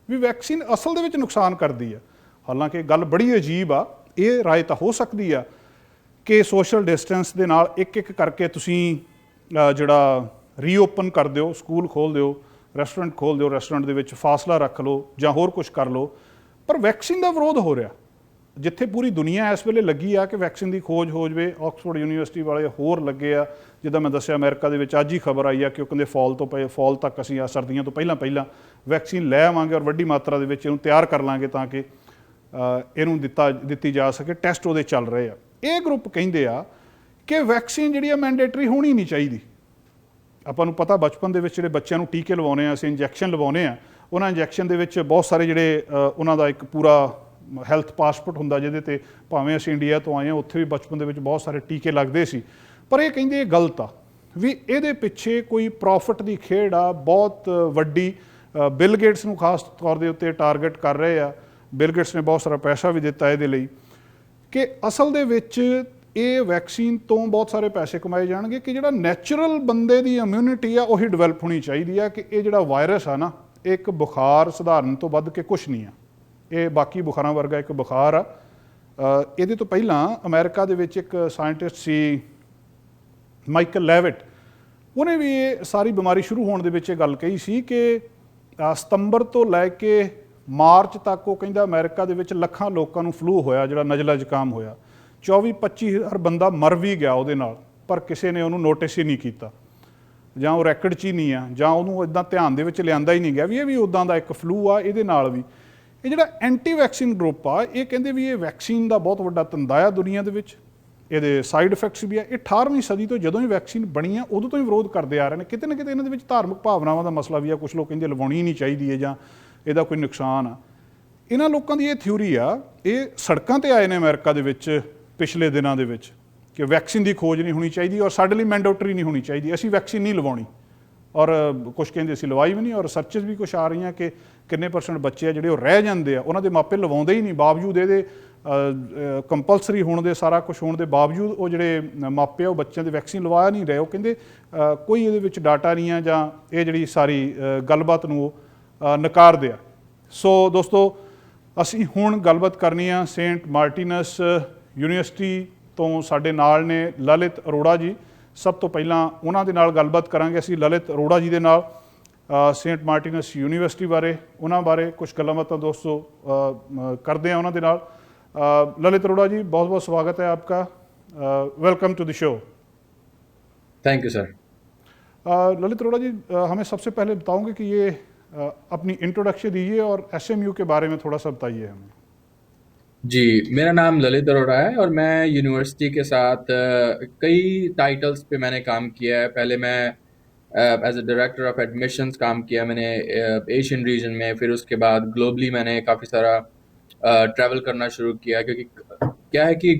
Speaker 1: भी वैक्सीन असल दे विच नुकसान करती है। हालांकि गल बड़ी अजीब आ, ये राय तो हो सकती है कि सोशल डिस्टेंस के नाल एक एक करके तुसीं जिहड़ा रीओपन कर दिओ, स्कूल खोल दिओ, रेस्टोरेंट खोल दिओ, रेस्टोरेंट दे विच फासला रख लो जां होर कुछ कर लो, पर वैक्सीन का विरोध हो रहा। जिथे पूरी दुनिया इस वेले लगी आ कि वैक्सीन की खोज हो जाए, ऑक्सफोर्ड यूनीवर्सिटी वाले होर लगे आ। जिद्दां मैं दस्सिया अमेरिका दे विच अज ही खबर आई आ कि कहंदे फॉल तक असीं सर्दियों तो पहला वैक्सीन लै आवांगे और वड्डी मात्रा दे विच इहनूं तैयार कर लांगे ताकि इहनूं दित्ती जा सके। टेस्ट उहदे चल रहे आ। ये ग्रुप कहिंदे आ कि वैक्सीन जिहड़ी आ मैंडेटरी होनी नहीं चाहिए। आपां नूं पता बचपन दे विच जिहड़े बच्चों नूं टीके लवाउने आ, असीं इंजैक्शन लवाउने आ, उन्हां इंजैक्शन दे विच बहुत सारे जिहड़े उन्हां दा एक पूरा हैल्थ पासपोर्ट हुंदा जिहदे ते भावें असीं इंडिया तो आए हैं उत्थे भी बचपन दे विच बहुत सारे टीके लगदे सी। पर ये कहिंदे गलत आ भी इहदे पिछे कोई प्रॉफिट की खेड आ बहुत वड्डी। बिल गेट्स नूं खास तौर दे उत्ते टारगेट कर रहे आ। बिल गेट्स ने बहुत सारा पैसा भी दिता इहदे लई कि असल दे विच ये वैक्सीन तो बहुत सारे पैसे कमाए जाणगे कि जिहड़ा नैचुरल बंदे की इम्यूनिटी आ उही डिवेलप होनी चाहिए आ। कि ये जिहड़ा वायरस आ ना, एक बुखार सधारण तो वध के कुछ नहीं आ, ये बाकी बुखारां वर्गा एक बुखार आ ਇਹਦੇ ਤੋਂ ਪਹਿਲਾਂ ਅਮਰੀਕਾ ਦੇ ਵਿੱਚ ਇੱਕ ਸਾਇੰਟਿਸਟ ਸੀ ਮਾਈਕਲ ਲੈਵਿਟ, ਉਹਨੇ ਵੀ ਇਹ ਸਾਰੀ ਬਿਮਾਰੀ ਸ਼ੁਰੂ ਹੋਣ ਦੇ ਵਿੱਚ ਇਹ ਗੱਲ ਕਹੀ ਸੀ ਕਿ ਸਤੰਬਰ ਤੋਂ ਲੈ ਕੇ ਮਾਰਚ ਤੱਕ ਉਹ ਕਹਿੰਦਾ ਅਮਰੀਕਾ ਦੇ ਵਿੱਚ ਲੱਖਾਂ ਲੋਕਾਂ ਨੂੰ ਫਲੂ ਹੋਇਆ, ਜਿਹੜਾ ਨਜ਼ਲਾ ਜ਼ੁਕਾਮ ਹੋਇਆ। 24-25 ਹਜ਼ਾਰ ਬੰਦਾ ਮਰ ਵੀ ਗਿਆ ਉਹਦੇ ਨਾਲ, ਪਰ ਕਿਸੇ ਨੇ ਉਹਨੂੰ ਨੋਟਿਸ ਹੀ ਨਹੀਂ ਕੀਤਾ, ਜਾਂ ਉਹ ਰੈਕਡ 'ਚ ਹੀ ਨਹੀਂ ਆ, ਜਾਂ ਉਹਨੂੰ ਇੱਦਾਂ ਧਿਆਨ ਦੇ ਵਿੱਚ ਲਿਆਂਦਾ ਹੀ ਨਹੀਂ ਗਿਆ ਵੀ ਇਹ ਵੀ ਉੱਦਾਂ ਦਾ ਇੱਕ ਫਲੂ ਆ। ਇਹਦੇ ਨਾਲ ਵੀ ਇਹ ਜਿਹੜਾ ਐਂਟੀ ਵੈਕਸੀਨ ਗਰੁੱਪ ਆ, ਇਹ ਕਹਿੰਦੇ ਵੀ ਇਹ ਵੈਕਸੀਨ ਦਾ ਬਹੁਤ ਵੱਡਾ ਧੰਦਾ ਆ ਦੁਨੀਆ ਦੇ ਵਿੱਚ, ਇਹਦੇ ਸਾਈਡ ਇਫੈਕਟਸ ਵੀ ਆ। ਇਹ 18ਵੀਂ ਸਦੀ ਤੋਂ ਜਦੋਂ ਹੀ ਵੈਕਸੀਨ ਬਣੀ ਆ ਉਦੋਂ ਤੋਂ ਹੀ ਵਿਰੋਧ ਕਰਦੇ ਆ ਰਹੇ ਨੇ। ਕਿਤੇ ਨਾ ਕਿਤੇ ਇਹਨਾਂ ਦੇ ਵਿੱਚ ਧਾਰਮਿਕ ਭਾਵਨਾਵਾਂ ਦਾ ਮਸਲਾ ਵੀ ਆ। ਕੁਛ ਲੋਕ ਕਹਿੰਦੇ ਲਵਾਉਣੀ ਹੀ ਨਹੀਂ ਚਾਹੀਦੀ ਹੈ ਜਾਂ ਇਹਦਾ ਕੋਈ ਨੁਕਸਾਨ ਆ। ਇਹਨਾਂ ਲੋਕਾਂ ਦੀ ਇਹ ਥਿਊਰੀ ਆ, ਇਹ ਸੜਕਾਂ 'ਤੇ ਆਏ ਨੇ ਅਮਰੀਕਾ ਦੇ ਵਿੱਚ ਪਿਛਲੇ ਦਿਨਾਂ ਦੇ ਵਿੱਚ ਕਿ ਵੈਕਸੀਨ ਦੀ ਖੋਜ ਨਹੀਂ ਹੋਣੀ ਚਾਹੀਦੀ ਔਰ ਸਾਡੇ ਲਈ ਮੈਂਡੇਟਰੀ ਨਹੀਂ ਹੋਣੀ ਚਾਹੀਦੀ, ਅਸੀਂ ਵੈਕਸੀਨ ਨਹੀਂ ਲਵਾਉਣੀ। ਔਰ ਕੁਛ ਕਹਿੰਦੇ ਅਸੀਂ ਲਵਾਈ ਵੀ ਨਹੀਂ। ਔਰ ਸਰਚਿਸ ਵੀ ਕੁਛ ਆ ਰਹੀਆਂ ਕਿ ਕਿੰਨੇ % ਬੱਚੇ ਆ ਜਿਹੜੇ ਉਹ ਰਹਿ ਜਾਂਦੇ ਆ, ਉਹਨਾਂ ਦੇ ਮਾਪੇ ਲਵਾਉਂਦੇ ਹੀ ਨਹੀਂ, ਬਾਵਜੂਦ ਇਹਦੇ ਕੰਪਲਸਰੀ ਹੋਣ ਦੇ, ਸਾਰਾ ਕੁਛ ਹੋਣ ਦੇ ਬਾਵਜੂਦ ਉਹ ਜਿਹੜੇ ਮਾਪੇ ਆ ਉਹ ਬੱਚਿਆਂ ਦੇ ਵੈਕਸੀਨ ਲਵਾ ਨਹੀਂ ਰਹੇ। ਉਹ ਕਹਿੰਦੇ ਕੋਈ ਇਹਦੇ ਵਿੱਚ ਡਾਟਾ ਨਹੀਂ ਆ, ਜਾਂ ਇਹ ਜਿਹੜੀ ਸਾਰੀ ਗੱਲਬਾਤ ਨੂੰ ਉਹ ਨਕਾਰਦੇ ਆ। ਸੋ ਦੋਸਤੋ, ਅਸੀਂ ਹੁਣ ਗੱਲਬਾਤ ਕਰਨੀ ਆ ਸੇਂਟ ਮਾਰਟੀਨਸ ਯੂਨੀਵਰਸਿਟੀ ਤੋਂ ਸਾਡੇ ਨਾਲ ਨੇ ਲਲਿਤ ਅਰੋੜਾ ਜੀ। ਸਭ ਤੋਂ ਪਹਿਲਾਂ ਉਹਨਾਂ ਦੇ ਨਾਲ ਗੱਲਬਾਤ ਕਰਾਂਗੇ ਅਸੀਂ, ਲਲਿਤ ਅਰੋੜਾ ਜੀ ਦੇ ਨਾਲ, ਸੇਂਟ ਮਾਰਟੀਨਸ ਯੂਨੀਵਰਸਿਟੀ ਬਾਰੇ, ਉਹਨਾਂ ਬਾਰੇ ਕੁਝ ਗੱਲਾਂ ਬਾਤਾਂ ਦੋਸਤੋ ਕਰਦੇ ਹਾਂ ਉਹਨਾਂ ਦੇ ਨਾਲ। ललित अरोड़ा जी, बहुत बहुत स्वागत है आपका, welcome to the show.
Speaker 2: Thank you sir.
Speaker 1: Lalit Arora ji, हमें सबसे पहले बताओगे कि ये अपनी इंट्रोडक्शन दीजिए और एसएमयू के बारे में थोड़ा सा बताइए हमें।
Speaker 2: जी, मेरा नाम ललित अरोड़ा है और मैं यूनिवर्सिटी के साथ कई टाइटल्स पे मैंने काम किया है। पहले मैं as a director of admissions काम किया मैंने एशियन रीजन में, फिर उसके बाद ग्लोबली मैंने काफ़ी सारा ट्रैवल करना शुरू किया, क्योंकि क्या है कि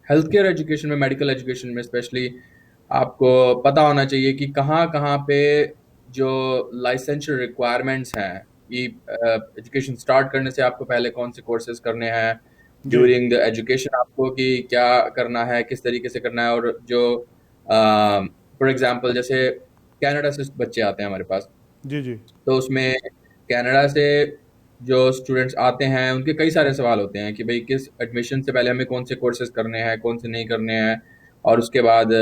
Speaker 2: हेल्थ केयर एजुकेशन में, मेडिकल एजुकेशन में स्पेशली आपको पता होना चाहिए कि कहाँ कहाँ पे जो लाइसेंशियल रिक्वायरमेंट्स हैं, ये एजुकेशन स्टार्ट करने से आपको पहले कौन से कोर्सेज करने हैं, ड्यूरिंग द एजुकेशन आपको कि क्या करना है, किस तरीके से करना है। और जो फॉर एग्जांपल जैसे कनाडा से बच्चे आते हैं हमारे पास,
Speaker 1: जी जी,
Speaker 2: तो उसमें कनाडा से जो स्टूडेंट्स आते हैं उनके कई सारे सवाल होते हैं कि भाई किस एडमिशन से पहले हमें कौन से कोर्सेज करने हैं, कौन से नहीं करने हैं, और उसके बाद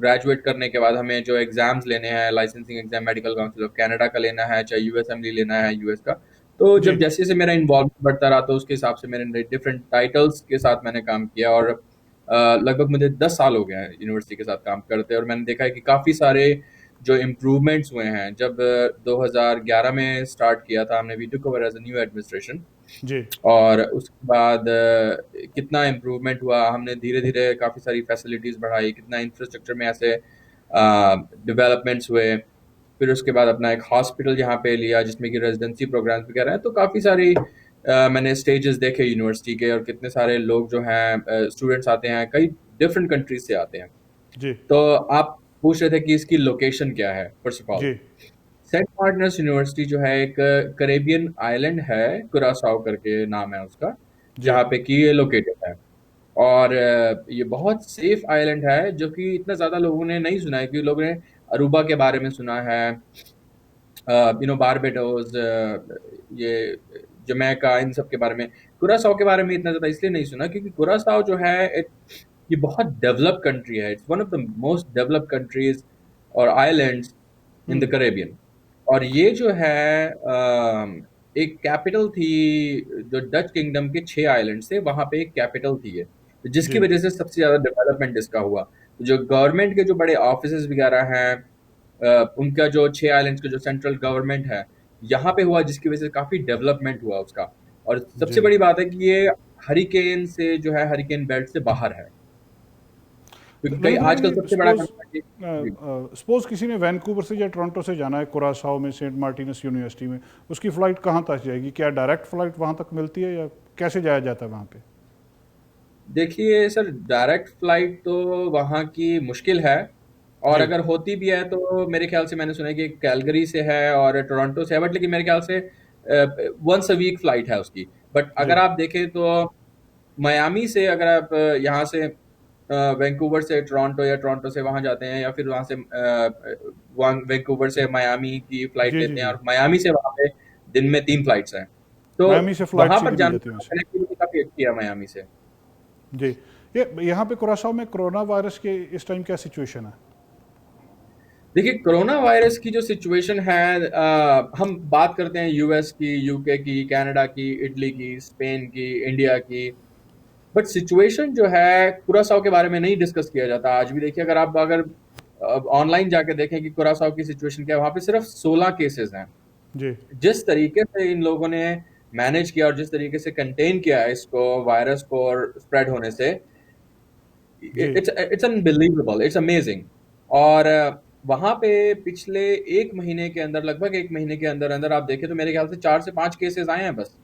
Speaker 2: ग्रेजुएट करने के बाद हमें जो एग्जाम्स लेने हैं, licensing exam medical council of Canada का लेना है, चाहे यूएसएमली लेना है यूएस का। तो जब जैसे से मेरा इन्वॉल्वमेंट बढ़ता रहा, तो उसके हिसाब से मैंने डिफरेंट टाइटल्स के साथ मैंने काम किया, और लगभग मुझे 10 साल हो गए हैं यूनिवर्सिटी के साथ काम करते। और मैंने देखा है कि काफ़ी सारे जो इम्प्रूवमेंट्स हुए हैं। जब 2011 में स्टार्ट किया था हमने, we took over as a new administration
Speaker 1: जी,
Speaker 2: और उसके बाद कितना इम्प्रूवमेंट हुआ, हमने धीरे धीरे काफ़ी सारी फैसिलिटीज़ बढ़ाई, कितना इंफ्रास्ट्रक्चर में ऐसे डेवलपमेंट्स हुए। फिर उसके बाद अपना एक हॉस्पिटल यहाँ पे लिया जिसमें कि रेजिडेंसी प्रोग्राम्स वगैरह हैं। तो काफ़ी सारी मैंने स्टेजेस देखे यूनिवर्सिटी के, और कितने सारे लोग जो हैं स्टूडेंट्स आते हैं, कई डिफरेंट कंट्रीज से आते हैं
Speaker 1: जी।
Speaker 2: तो आप पूछ रहे थे कि इसकी लोकेशन क्या है। First of all, saint Martin's university जो है एक कैरेबियन आइलैंड है, कुरासाओ करके नाम है उसका, जहाँ पे कि ये लोकेटेड है। और ये बहुत सेफ आइलैंड है, जो कि इतना ज़्यादा लोगों ने नहीं सुना है, क्योंकि लोगों ने अरूबा के बारे में सुना है, बारबेडोस, ये जमैका, इन सब के बारे में। कुरासाओ के बारे में इतना ज़्यादा इसलिए नहीं सुना क्योंकि कुरासाओ जो है ये बहुत डेवलप कंट्री है। It's one of the most develop countries और आइलैंड्स इन द कैरेबियन। और ये जो है एक कैपिटल थी, जो डच किंगडम के 6 आइलैंड्स थे, वहाँ पे एक कैपिटल थी ये, जिसकी वजह से सबसे ज़्यादा डेवलपमेंट इसका हुआ। जो गवर्नमेंट के जो बड़े ऑफिस वगैरह हैं, उनका जो 6 आइलैंड्स का जो सेंट्रल गवर्नमेंट है यहाँ पे हुआ, जिसकी वजह से काफ़ी डेवलपमेंट हुआ उसका। और सबसे बड़ी बात है कि ये हरिकेन से जो है, हरिकेन बेल्ट से बाहर है। आजकल सबसे बड़ा
Speaker 1: सपोज किसी ने वैंकूवर से या टोरंटो से जाना है कुरासाओ में सेंट मार्टिनस यूनिवर्सिटी में, उसकी फ़्लाइट कहाँ तक जाएगी? क्या डायरेक्ट फ़्लाइट वहाँ तक मिलती है या कैसे जाया जाता है वहाँ पे?
Speaker 2: देखिए सर, डायरेक्ट फ़्लाइट तो वहाँ की मुश्किल है, और अगर होती भी है तो मेरे ख्याल से मैंने सुना है कि कैलगरी से है और टोरंटो से है, बट लेकिन मेरे ख्याल से वंस अ वीक फ़्लाइट है उसकी। बट अगर आप देखें तो मियामी से, अगर आप यहाँ से वैंकूवर से टोरंटो या टोरंटो से वहाँ जाते हैं, या फिर वहाँ से वैंकूवर से मियामी की फ़्लाइट लेते हैं, और मियामी से वहाँ पे दिन में 3 फ़्लाइट्स हैं, तो वहाँ पर जाना कनेक्टिविटी काफ़ी अच्छी है मियामी से।
Speaker 1: जी। ये यहाँ पे कुरासाओ में कोरोना वायरस के इस टाइम क्या सिचुएशन है?
Speaker 2: देखिए, कोरोना वायरस की जो सिचुएशन है, हम बात करते हैं यूएस की, यूके की, कनाडा की, इटली की, स्पेन की, इंडिया की। बट सिचुएशन जो है कुरासाओ के बारे में नहीं डिस्कस किया जाता आज भी। देखिए, अगर ऑनलाइन जाके देखें कि कुरासाओ की सिचुएशन क्या है, वहां पे सिर्फ 16 केसेस हैं।
Speaker 1: जी
Speaker 2: जिस तरीके से इन लोगों ने मैनेज किया और जिस तरीके से कंटेन किया है इसको, वायरस को, और स्प्रेड होने से,
Speaker 1: जी
Speaker 2: इट्स अनबिलीवेबल, इट्स अमेजिंग। और वहां पे पिछले एक महीने के अंदर, लगभग एक महीने के अंदर अंदर आप देखें तो मेरे ख्याल से 4 से 5 केसेस आए हैं बस।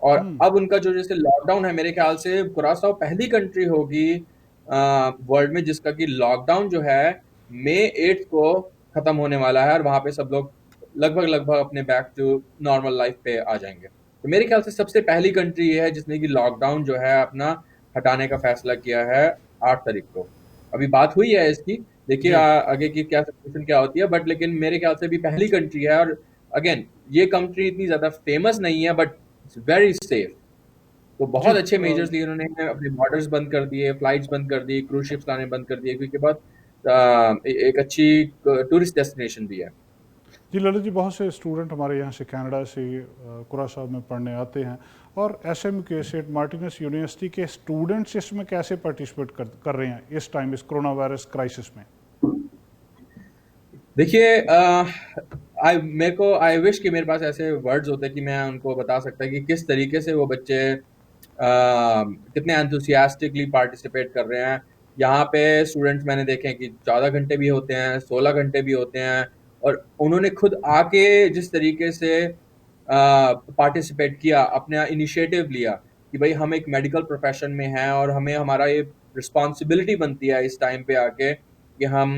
Speaker 2: और अब उनका जो जैसे लॉकडाउन है, मेरे ख्याल से कुरासाओ पहली कंट्री होगी वर्ल्ड में जिसका कि लॉकडाउन जो है मई 8 को खत्म होने वाला है, और वहां पे सब लोग लगभग लगभग अपने बैक टू नॉर्मल लाइफ पे आ जाएंगे। तो मेरे ख्याल से सबसे पहली कंट्री ये है जिसने कि लॉकडाउन जो है अपना हटाने का फैसला किया है 8 तारीख को। अभी बात हुई है इसकी, देखिए
Speaker 1: जी
Speaker 2: आगे की क्या सिचुएशन क्या होती है, बट लेकिन मेरे ख्याल से भी पहली कंट्री है। और अगेन, ये कंट्री इतनी ज्यादा फेमस नहीं है, बट इट्स वेरी सेफ। तो
Speaker 1: जी
Speaker 2: बहुत अच्छे मेजर्स लिए उन्होंने, अपने बॉर्डर्स बंद कर दिए, फ्लाइट्स बंद कर दी, क्रूज शिप्स लाने बंद कर दिए, क्योंकि बहुत एक अच्छी टूरिस्ट डेस्टिनेशन भी है।
Speaker 1: जी ललित जी, बहुत से स्टूडेंट हमारे यहाँ से कनाडा से कुरासाओ में पढ़ने आते हैं, और एसएमयू के सेंट मार्टिनस यूनिवर्सिटी के स्टूडेंट्स इसमें कैसे पार्टिसिपेट कर रहे हैं इस टाइम, इस कोरोना वायरस क्राइसिस में?
Speaker 2: देखिए, आई विश कि मेरे पास ऐसे वर्ड्स होते कि मैं उनको बता सकता कि किस तरीके से वो बच्चे कितने एंथुसियास्टिकली पार्टिसिपेट कर रहे हैं। यहाँ पे स्टूडेंट्स मैंने देखे हैं कि 14 घंटे भी होते हैं, 16 घंटे भी होते हैं। और उन्होंने खुद आके जिस तरीके से पार्टिसिपेट किया, अपना इनिशिएटिव लिया कि भाई हम एक मेडिकल प्रोफेशन में हैं और हमें, हमारा ये रिस्पॉन्सिबिलिटी बनती है इस टाइम पे आके कि हम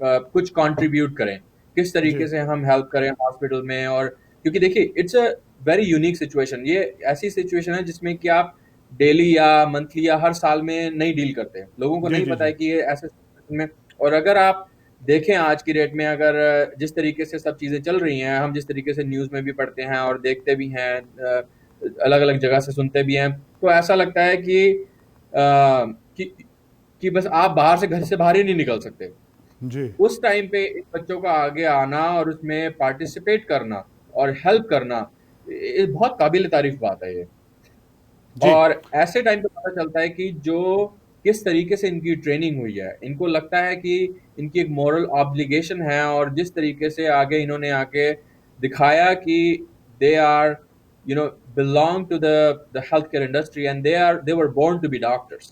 Speaker 2: कुछ कंट्रीब्यूट करें, किस
Speaker 1: जी
Speaker 2: तरीके से हम हेल्प करें हॉस्पिटल में। और क्योंकि देखिए, it's a very unique situation. ये ऐसी सिचुएशन है जिसमें कि आप डेली या मंथली या हर साल में नहीं डील करते, लोगों को
Speaker 1: जी
Speaker 2: नहीं
Speaker 1: जी
Speaker 2: पता
Speaker 1: जी
Speaker 2: है कि ये ऐसे सिचुएशन में। और अगर आप देखें आज की डेट में, अगर जिस तरीके से सब चीजें चल रही हैं, हम जिस तरीके से न्यूज में भी पढ़ते हैं और देखते भी हैं, अलग अलग जगह से सुनते भी हैं, तो ऐसा लगता है कि बस आप बाहर से, घर से बाहर ही नहीं निकल सकते।
Speaker 1: जी
Speaker 2: उस टाइम पे इन बच्चों का आगे आना और उसमें पार्टिसिपेट करना और हेल्प करना, ये बहुत काबिल तारीफ बात है ये।
Speaker 1: जी
Speaker 2: और ऐसे टाइम पे पता चलता है कि जो किस तरीके से इनकी ट्रेनिंग हुई है, इनको लगता है कि इनकी एक मॉरल ऑब्लिगेशन है, और जिस तरीके से आगे इन्होंने आके दिखाया कि they are, you know, belong to the health care industry, and they were born to be doctors.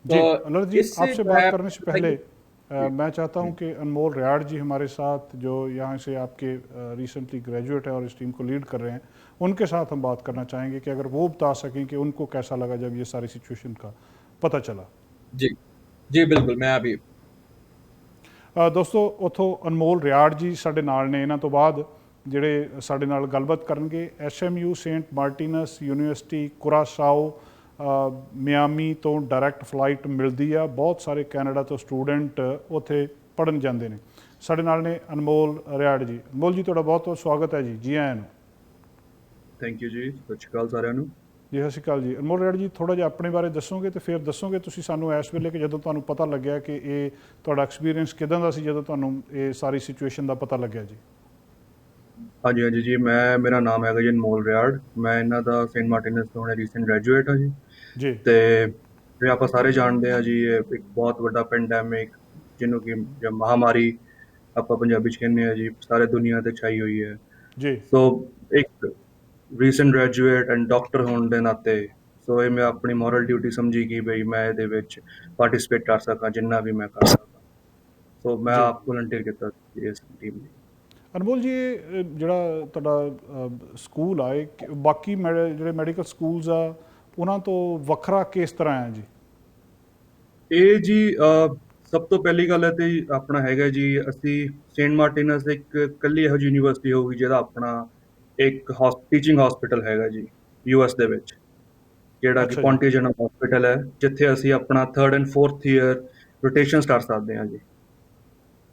Speaker 2: तो
Speaker 1: जी ललित जी,
Speaker 2: इससे
Speaker 1: आपसे
Speaker 2: जो
Speaker 1: बात
Speaker 2: है
Speaker 1: करने से
Speaker 2: पता है
Speaker 1: पहले
Speaker 2: कि
Speaker 1: मैं चाहता हूं कि अनमोल रियाड़ जी हमारे साथ, जो यहाँ से आपके रिसेंटली ग्रेजुएट है और इस टीम को लीड कर रहे हैं, उनके साथ हम बात करना चाहेंगे कि अगर वो बता सकें कि उनको कैसा लगा जब ये सारी सिचुएशन का पता चला।
Speaker 2: जी, जी बिल्कुल, मैं अभी।
Speaker 1: ਦੋਸਤੋ ਉੱਥੋਂ ਅਨਮੋਲ ਰਿਆੜ ਜੀ ਸਾਡੇ ਨਾਲ ਨੇ। ਇਹਨਾਂ ਤੋਂ ਬਾਅਦ ਜਿਹੜੇ ਸਾਡੇ ਨਾਲ ਗੱਲਬਾਤ ਕਰਨਗੇ, ਐਸਐਮਯੂ ਸੇਂਟ ਮਾਰਟੀਨਸ ਯੂਨੀਵਰਸਿਟੀ ਕੁਰਾਸਾਓ ਮਿਆਮੀ ਤੋਂ ਡਾਇਰੈਕਟ ਫਲਾਈਟ ਮਿਲਦੀ ਆ, ਬਹੁਤ ਸਾਰੇ ਕੈਨੇਡਾ ਤੋਂ ਸਟੂਡੈਂਟ ਉੱਥੇ ਪੜ੍ਹਨ ਜਾਂਦੇ ਨੇ। ਸਾਡੇ ਨਾਲ ਨੇ ਅਨਮੋਲ ਰਿਆੜ ਜੀ। ਅਨਮੋਲ ਜੀ, ਤੁਹਾਡਾ ਬਹੁਤ ਬਹੁਤ ਸਵਾਗਤ ਹੈ ਜੀ, ਜੀ ਆਇਆਂ ਨੂੰ।
Speaker 3: ਥੈਂਕ ਯੂ ਜੀ, ਸਤਿ ਸ਼੍ਰੀ ਅਕਾਲ ਸਾਰਿਆਂ ਨੂੰ।
Speaker 1: ਜੀ ਸਤਿ ਸ਼੍ਰੀ ਅਕਾਲ ਜੀ। ਅਨਮੋਲ ਰਿਆੜ ਜੀ, ਥੋੜ੍ਹਾ ਜਿਹਾ ਆਪਣੇ ਬਾਰੇ ਦੱਸੋਗੇ ਤੇ ਫਿਰ ਦੱਸੋਗੇ ਤੁਸੀਂ ਸਾਨੂੰ ਇਸ ਵੇਲੇ ਕਿ ਜਦੋਂ ਤੁਹਾਨੂੰ ਪਤਾ ਲੱਗਿਆ ਕਿ ਇਹ ਤੁਹਾਡਾ ਐਕਸਪੀਰੀਅੰਸ ਕਿਦਾਂ ਦਾ ਸੀ ਜਦੋਂ ਤੁਹਾਨੂੰ ਇਹ ਸਾਰੀ ਸਿਚੁਏਸ਼ਨ ਦਾ ਪਤਾ ਲੱਗਿਆ ਜੀ?
Speaker 3: ਹਾਂਜੀ ਹਾਂਜੀ ਜੀ, ਮੇਰਾ ਨਾਮ ਹੈਗਾ ਜੀ ਅਨਮੋਲ ਰਿਆੜ। ਮੈਂ ਇਹਨਾਂ ਦਾ ਸੇਂਟ ਮਾਰਟਿਨਸ ਤੋਂ ਹੁਣੇ ਰੀਸੈਂਟ ਗ੍ਰੈਜੂਏਟ ਹਾਂ ਜੀ।
Speaker 1: ਜੀ
Speaker 3: ਤੇ ਜਿਵੇਂ ਆਪਾਂ ਸਾਰੇ ਜਾਣਦੇ ਹਾਂ ਜੀ, ਇਹ ਇੱਕ ਬਹੁਤ ਵੱਡਾ ਪੈਂਡੈਮਿਕ, ਜਿਹਨੂੰ ਕਿ ਜਾਂ ਮਹਾਮਾਰੀ ਆਪਾਂ ਪੰਜਾਬੀ 'ਚ ਕਹਿੰਦੇ ਹਾਂ ਜੀ, ਸਾਰੇ ਦੁਨੀਆ 'ਤੇ ਛਾਈ ਹੋਈ ਹੈ।
Speaker 1: ਜੀ
Speaker 3: ਸੋ ਇੱਕ ਰੀਸੈਂਟ ਗ੍ਰੈਜੂਏਟ ਐਂਡ ਡਾਕਟਰ ਹੋਣ ਦੇ ਨਾਤੇ, ਸੋ ਇਹ ਮੈਂ ਆਪਣੀ ਮੋਰਲ ਡਿਊਟੀ ਸਮਝੀ ਕਿ ਬਈ ਮੈਂ ਇਹਦੇ ਵਿੱਚ ਪਾਰਟਿਸਿਪੇਟ ਕਰ ਸਕਾਂ ਜਿੰਨਾ ਵੀ ਮੈਂ ਕਰ ਸਕਾਂ। ਸੋ ਮੈਂ
Speaker 1: ਜੀ
Speaker 3: ਆਪ ਵਲੰਟੀਅਰ ਕੀਤਾ ਸੀ ਇਸ ਟੀਮ ਲਈ।
Speaker 1: ਅਨਮੋਲ ਜੀ, ਇਹ ਜਿਹੜਾ ਤੁਹਾਡਾ ਸਕੂਲ ਆ, ਇਹ ਬਾਕੀ ਜਿਹੜੇ ਮੈਡੀਕਲ ਸਕੂਲਸ ਆ ਉਹਨਾਂ ਤੋਂ ਵੱਖਰਾ ਕਿਸ ਤਰ੍ਹਾਂ ਹੈ ਜੀ?
Speaker 3: ਇਹ ਜੀ ਸਭ ਤੋਂ ਪਹਿਲੀ ਗੱਲ ਹੈ ਤੇ ਆਪਣਾ ਹੈਗਾ ਜੀ, ਅਸੀਂ ਸੇਂਟ ਮਾਰਟਿਨਸ ਇੱਕ ਇਕੱਲੀ ਇਹੋ ਜਿਹੀ ਯੂਨੀਵਰਸਿਟੀ ਹੋਊਗੀ ਜਿਹਦਾ ਆਪਣਾ ਇੱਕ ਟੀਚਿੰਗ ਹਸਪੀਟਲ ਹੈਗਾ ਜੀ ਯੂਐਸ ਦੇ ਵਿੱਚ, ਜਿਹੜਾ ਕਿ
Speaker 1: ਅੱਛਾ ਜੀ।
Speaker 3: ਪੌਂਟੀਆ ਜਨਰਲ ਹਸਪੀਟਲ ਹੈ, ਜਿੱਥੇ ਅਸੀਂ ਆਪਣਾ 3rd ਐਂਡ 4th ਈਅਰ ਰੋਟੇਸ਼ਨਸ ਕਰ ਸਕਦੇ ਹਾਂ ਜੀ।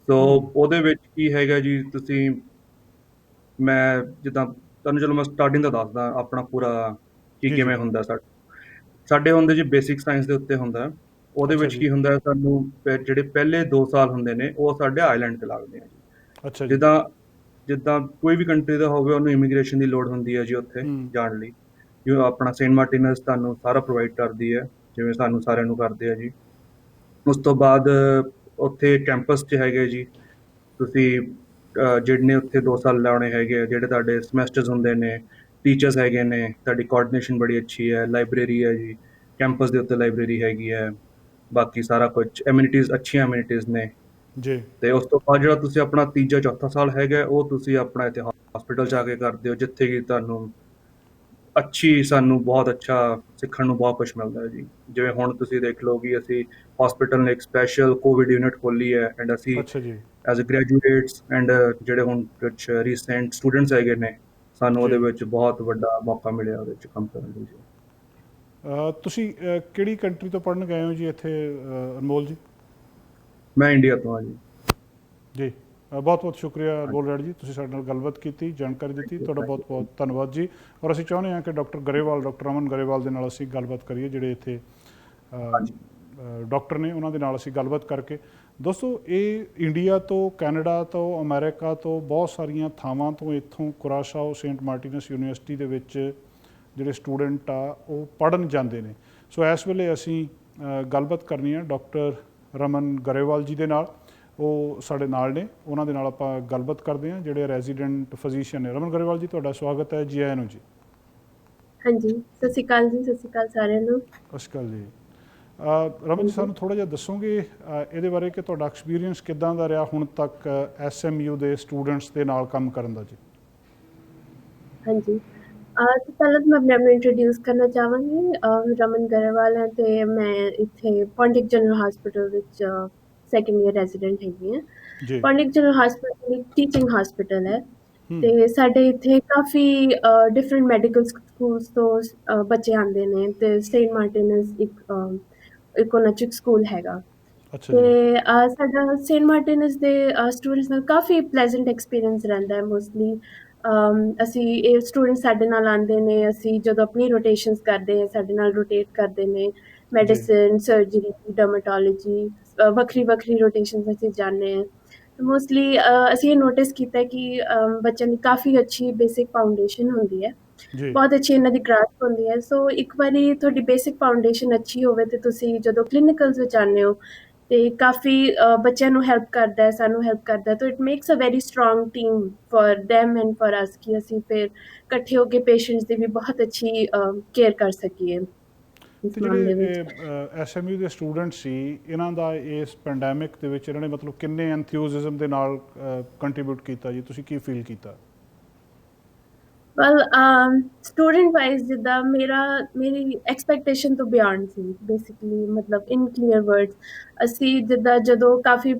Speaker 3: ਸੋ ਉਹਦੇ ਵਿੱਚ ਕੀ ਹੈਗਾ ਜੀ, ਤੁਸੀਂ, ਮੈਂ ਜਿੱਦਾਂ ਤੁਹਾਨੂੰ, ਚਲੋ ਮੈਂ ਸਟਾਰਟਿੰਗ ਦਾ ਦੱਸਦਾ ਆਪਣਾ ਪੂਰਾ ਕੀ
Speaker 1: ਜੀ ਜੀ
Speaker 3: ਕਿਵੇਂ ਹੁੰਦਾ ਸਾਡਾ। ਸਾਡੇ ਹੁੰਦੇ ਜੀ ਬੇਸਿਕ ਸਾਇੰਸ ਦੇ ਉੱਤੇ ਹੁੰਦਾ ਹੈ। ਉਹਦੇ
Speaker 1: ਅੱਛਾ
Speaker 3: ਵਿੱਚ
Speaker 1: ਜੀ।
Speaker 3: ਕੀ ਹੁੰਦਾ ਹੈ, ਸਾਨੂੰ ਜਿਹੜੇ ਪਹਿਲੇ 2 ਸਾਲ ਹੁੰਦੇ ਨੇ ਉਹ ਸਾਡੇ ਆਈਲੈਂਡ ਤੇ ਲੱਗਦੇ ਆ ਜੀ।
Speaker 1: ਅੱਛਾ ਜੀ।
Speaker 3: ਜਿੱਦਾਂ ਜਿੱਦਾਂ ਕੋਈ ਵੀ ਕੰਟਰੀ ਦਾ ਹੋਵੇ, ਉਹਨੂੰ ਇਮੀਗ੍ਰੇਸ਼ਨ ਦੀ ਲੋੜ ਹੁੰਦੀ ਹੈ ਜੀ ਉੱਥੇ
Speaker 1: ਹੂੰ।
Speaker 3: ਜਾਣ ਲਈ। ਜਿਵੇਂ ਆਪਣਾ ਸੇਂਟ ਮਾਰਟਿਨਸ ਤੁਹਾਨੂੰ ਸਾਰਾ ਪ੍ਰੋਵਾਈਡ ਕਰਦੀ ਹੈ, ਜਿਵੇਂ ਸਾਨੂੰ ਸਾਰਿਆਂ ਨੂੰ ਕਰਦੇ ਆ ਜੀ। ਉਸ ਤੋਂ ਬਾਅਦ ਉੱਥੇ ਕੈਂਪਸ 'ਚ ਹੈਗੇ ਜੀ, ਤੁਸੀਂ ਜਿਹੜੇ ਨੇ ਉੱਥੇ 2 ਸਾਲ ਲਾਉਣੇ ਹੈਗੇ ਆ, ਜਿਹੜੇ ਤੁਹਾਡੇ ਸਮੈਸਟਰਸ ਹੁੰਦੇ ਨੇ, ਟੀਚਰਸ ਹੈਗੇ ਨੇ, ਤੁਹਾਡੀ ਕੋਆਰਡੀਨੇਸ਼ਨ ਬੜੀ ਅੱਛੀ ਹੈ, ਲਾਇਬ੍ਰੇਰੀ ਹੈ ਜੀ, ਕੈਂਪਸ ਦੇ ਉੱਤੇ ਲਾਇਬ੍ਰੇਰੀ ਹੈਗੀ ਹੈ, ਬਾਕੀ ਸਾਰਾ ਕੁਝ ਐਮਿਨਿਟੀਜ਼ ਅੱਛੀਆਂ ਐਮਿਨਿਟੀਜ਼ ਨੇ।
Speaker 1: ਜੀ।
Speaker 3: ਤੇ ਉਸ ਤੋਂ ਬਾਅਦ ਜਿਹੜਾ ਤੁਸੀਂ ਆਪਣਾ ਤੀਜਾ ਚੌਥਾ ਸਾਲ ਹੈਗਾ, ਉਹ ਤੁਸੀਂ ਆਪਣਾ ਇੱਥੇ ਹਸਪੀਟਲ ਜਾ ਕੇ ਕਰਦੇ ਹੋ, ਜਿੱਥੇ ਕਿ ਤੁਹਾਨੂੰ ਸਾਨੂੰ ਬਹੁਤ ਅੱਛਾ ਸਿੱਖਣ ਨੂੰ ਬਹੁਤ ਕੁਝ ਮਿਲਦਾ ਹੈ ਜੀ। ਜਿਵੇਂ ਹੁਣ ਤੁਸੀਂ ਦੇਖ ਲਓ ਕਿ ਅਸੀਂ ਹਸਪੀਟਲ ਨੇ ਇੱਕ ਸਪੈਸ਼ਲ ਕੋਵਿਡ ਯੂਨਿਟ ਖੋਲੀ ਹੈ, ਐਂਡ ਅਸੀਂ
Speaker 1: ਅੱਛਾ ਜੀ।
Speaker 3: ਐਜ਼ ਅ ਗ੍ਰੈਜੂਏਟਸ ਐਂਡ ਜਿਹੜੇ ਹੁਣ ਕੁਝ ਰੀਸੈਂਟ ਸਟੂਡੈਂਟਸ ਹੈਗੇ ਨੇ, ਸਾਨੂੰ ਉਹਦੇ
Speaker 1: ਜੀ।
Speaker 3: ਵਿੱਚ ਬਹੁਤ ਵੱਡਾ ਮੌਕਾ ਮਿਲਿਆ ਉਹਦੇ ਵਿੱਚ ਕੰਮ ਕਰਨ ਲਈ ਜੀ।
Speaker 1: ਤੁਸੀਂ ਕਿਹੜੀ ਕੰਟਰੀ ਤੋਂ ਪੜ੍ਹਨ ਗਏ ਹੋ ਜੀ ਇੱਥੇ, ਅਨਮੋਲ ਜੀ?
Speaker 3: ਮੈਂ ਇੰਡੀਆ ਤੋਂ ਹਾਂ ਜੀ।
Speaker 1: ਜੀ। ਬਹੁਤ ਬਹੁਤ ਸ਼ੁਕਰੀਆ ਅਨਮੋਲ ਰੈਡ ਜੀ, ਤੁਸੀਂ ਸਾਡੇ ਨਾਲ ਗੱਲਬਾਤ ਕੀਤੀ, ਜਾਣਕਾਰੀ ਦਿੱਤੀ, ਤੁਹਾਡਾ ਬਹੁਤ ਬਹੁਤ ਧੰਨਵਾਦ ਜੀ। ਔਰ ਅਸੀਂ ਚਾਹੁੰਦੇ ਹਾਂ ਕਿ ਡਾਕਟਰ ਗਰੇਵਾਲ, ਡਾਕਟਰ ਅਮਨ ਗਰੇਵਾਲ ਦੇ ਨਾਲ ਅਸੀਂ ਗੱਲਬਾਤ ਕਰੀਏ, ਜਿਹੜੇ ਇੱਥੇ
Speaker 3: ਹਾਂਜੀ
Speaker 1: ਡਾਕਟਰ ਨੇ, ਉਹਨਾਂ ਦੇ ਨਾਲ ਅਸੀਂ ਗੱਲਬਾਤ ਕਰਕੇ। ਦੋਸਤੋ, ਇਹ ਇੰਡੀਆ ਤੋਂ, ਕੈਨੇਡਾ ਤੋਂ, ਅਮਰੀਕਾ ਤੋਂ, ਬਹੁਤ ਸਾਰੀਆਂ ਥਾਵਾਂ ਤੋਂ ਇੱਥੋਂ ਕੁਰਾਸਾਓ ਸੇਂਟ ਮਾਰਟਿਨਸ ਯੂਨੀਵਰਸਿਟੀ ਦੇ ਵਿੱਚ ਜਿਹੜੇ ਸਟੂਡੈਂਟ ਆ ਉਹ ਪੜ੍ਹਨ ਜਾਂਦੇ ਨੇ। ਸੋ ਇਸ ਵੇਲੇ ਅਸੀਂ ਗੱਲਬਾਤ ਕਰਨੀ ਹੈ ਡਾਕਟਰ ਰਮਨ ਗਰੇਵਾਲ ਜੀ ਦੇ ਨਾਲ। ਉਹ ਸਾਡੇ ਨਾਲ ਨੇ, ਉਹਨਾਂ ਦੇ ਨਾਲ ਆਪਾਂ ਗੱਲਬਾਤ ਕਰਦੇ ਹਾਂ, ਜਿਹੜੇ ਰੈਜ਼ੀਡੈਂਟ ਫਿਜ਼ੀਸ਼ੀਅਨ ਨੇ। ਰਮਨ ਗਰੇਵਾਲ ਜੀ, ਤੁਹਾਡਾ ਸਵਾਗਤ ਹੈ, ਜੀ ਆਇਆਂ ਨੂੰ ਜੀ।
Speaker 4: ਹਾਂਜੀ, ਸਤਿ ਸ਼੍ਰੀ ਅਕਾਲ ਜੀ, ਸਤਿ ਸ਼੍ਰੀ ਅਕਾਲ ਸਾਰਿਆਂ ਨੂੰ।
Speaker 1: ਸਤਿ ਸ਼੍ਰੀ ਅਕਾਲ ਜੀ। ਰਮਨ ਜੀ,
Speaker 4: ਹਾਂਜੀ
Speaker 1: ਸਾਨੂੰ ਥੋੜ੍ਹਾ ਜਿਹਾ ਦੱਸੋਗੇ ਇਹਦੇ ਬਾਰੇ ਕਿ ਤੁਹਾਡਾ ਐਕਸਪੀਰੀਅੰਸ ਕਿੱਦਾਂ ਦਾ ਰਿਹਾ ਹੁਣ ਤੱਕ SMU ਦੇ ਸਟੂਡੈਂਟਸ ਦੇ ਨਾਲ ਕੰਮ ਕਰਨ ਦਾ ਜੀ?
Speaker 4: ਹਾਂਜੀ ਤੇ ਪਹਿਲਾਂ ਤਾਂ ਮੈਂ ਆਪਣੇ ਆਪ ਨੂੰ ਇੰਟਰੋਡਿਊਸ ਕਰਨਾ ਚਾਹਾਂਗੀ। ਰਮਨ ਗਰੇਵਾਲ ਹੈ ਤੇ ਮੈਂ ਇੱਥੇ ਪੌਂਟਿਕ ਜਨਰਲ ਹਸਪੀਟਲ ਵਿੱਚ ਸੈਕੰਡ ਈਅਰ ਰੈਜ਼ੀਡੈਂਟ ਹੈਗੀ ਹਾਂ।
Speaker 1: ਜੀ।
Speaker 4: ਪੌਂਟਿਕ ਜਨਰਲ ਹਸਪੀਟਲ ਇੱਕ ਟੀਚਿੰਗ ਹਸਪੀਟਲ ਹੈ
Speaker 1: ਹੂੰ।
Speaker 4: ਤੇ ਸਾਡੇ ਇੱਥੇ ਕਾਫੀ ਡਿਫਰੈਂਟ ਮੈਡੀਕਲ ਸਕੂਲਸ ਤੋਂ ਬੱਚੇ ਆਉਂਦੇ ਨੇ ਤੇ ਸੇਂਟ ਮਾਰਟਿਨਸ ਇੱਕ ਉਹਨਾਂ 'ਚ ਇੱਕ ਸਕੂਲ ਹੈਗਾ।
Speaker 1: ਅੱਛਾ
Speaker 4: ਤੇ
Speaker 1: ਜੀ।
Speaker 4: ਸਾਡਾ ਸੇਂਟ ਮਾਰਟਿਨਸ ਦੇ ਸਟੂਡੈਂਟਸ ਨਾਲ ਕਾਫੀ ਪਲੈਜ਼ੈਂਟ ਐਕਸਪੀਰੀਅੰਸ ਰਹਿੰਦਾ ਹੈ ਮੋਸਟਲੀ। ਅਸੀਂ ਇਹ ਸਟੂਡੈਂਟ ਸਾਡੇ ਨਾਲ ਆਉਂਦੇ ਨੇ, ਅਸੀਂ ਜਦੋਂ ਆਪਣੀ ਰੋਟੇਸ਼ਨਸ ਕਰਦੇ ਹਾਂ ਸਾਡੇ ਨਾਲ ਰੋਟੇਟ ਕਰਦੇ ਨੇ,
Speaker 1: ਜੀ।
Speaker 4: ਮੈਡੀਸਿਨ, ਸਰਜਰੀ, ਡਰਮਾਟੋਲੋਜੀ, ਵੱਖਰੀ ਵੱਖਰੀ ਰੋਟੇਸ਼ਨਸ ਅਸੀਂ ਜਾਂਦੇ ਹਾਂ। ਮੋਸਟਲੀ ਅਸੀਂ ਇਹ ਨੋਟਿਸ ਕੀਤਾ ਕਿ ਬੱਚਿਆਂ ਦੀ ਕਾਫੀ ਅੱਛੀ ਬੇਸਿਕ ਫਾਊਂਡੇਸ਼ਨ ਹੁੰਦੀ ਹੈ,
Speaker 1: ਜੀ।
Speaker 4: ਬਹੁਤ ਅੱਛੀ ਇਹਨਾਂ ਦੀ ਗ੍ਰਾਸਪ ਹੁੰਦੀ ਹੈ। ਸੋ ਇੱਕ ਵਾਰੀ ਤੁਹਾਡੀ ਬੇਸਿਕ ਫਾਊਂਡੇਸ਼ਨ ਅੱਛੀ ਹੋਵੇ ਤੇ ਤੁਸੀਂ ਜਦੋਂ ਕਲੀਨਿਕਲਸ ਵਿੱਚ ਆਉਂਦੇ ਹੋ ਤੇ ਕਾਫੀ ਬੱਚਿਆਂ ਨੂੰ ਹੈਲਪ ਕਰਦਾ ਹੈ, ਸਾਨੂੰ ਹੈਲਪ ਕਰਦਾ ਹੈ। ਤਾਂ it makes a very strong team for them and for us ਕਿ ਅਸੀਂ ਫਿਰ ਇਕੱਠੇ ਹੋ ਕੇ ਪੇਸ਼ੈਂਟਸ ਦੀ ਵੀ ਬਹੁਤ ਅੱਛੀ ਕੇਅਰ ਕਰ ਸਕੀਏ ਇਸ
Speaker 1: ਅਤੇ
Speaker 4: ਮਾਮਲੇ ਵਿੱਚ।
Speaker 1: ਜਿਹੜੇ SMU ਦੇ ਸਟੂਡੈਂਟ ਸੀ, ਇਹਨਾਂ ਦਾ ਇਸ ਪੈਂਡੈਮਿਕ ਦੇ ਵਿੱਚ ਇਹਨਾਂ ਨੇ ਮਤਲਬ ਕਿੰਨੇ ਐਨਥਿਊਜ਼ਿਜ਼ਮ ਦੇ ਨਾਲ ਕੰਟਰੀਬਿਊਟ ਕੀਤਾ ਜੀ? ਤੁਸੀਂ ਕੀ ਫੀਲ ਕੀਤਾ?
Speaker 4: ਵੈਲ ਸਟੂਡੈਂਟ ਵਾਈਜ਼ ਜਿੱਦਾਂ ਮੇਰੀ ਐਕਸਪੈਕਟੇਸ਼ਨ ਤੋਂ ਬਿਯੋਂਡ ਸੀ ਬੇਸਿਕਲੀ, ਮਤਲਬ ਇਨ ਕਲੀਅਰ ਵਰਡਸ। ਅਸੀਂ ਜਿੱਦਾਂ ਜਦੋਂ ਕਾਫੀ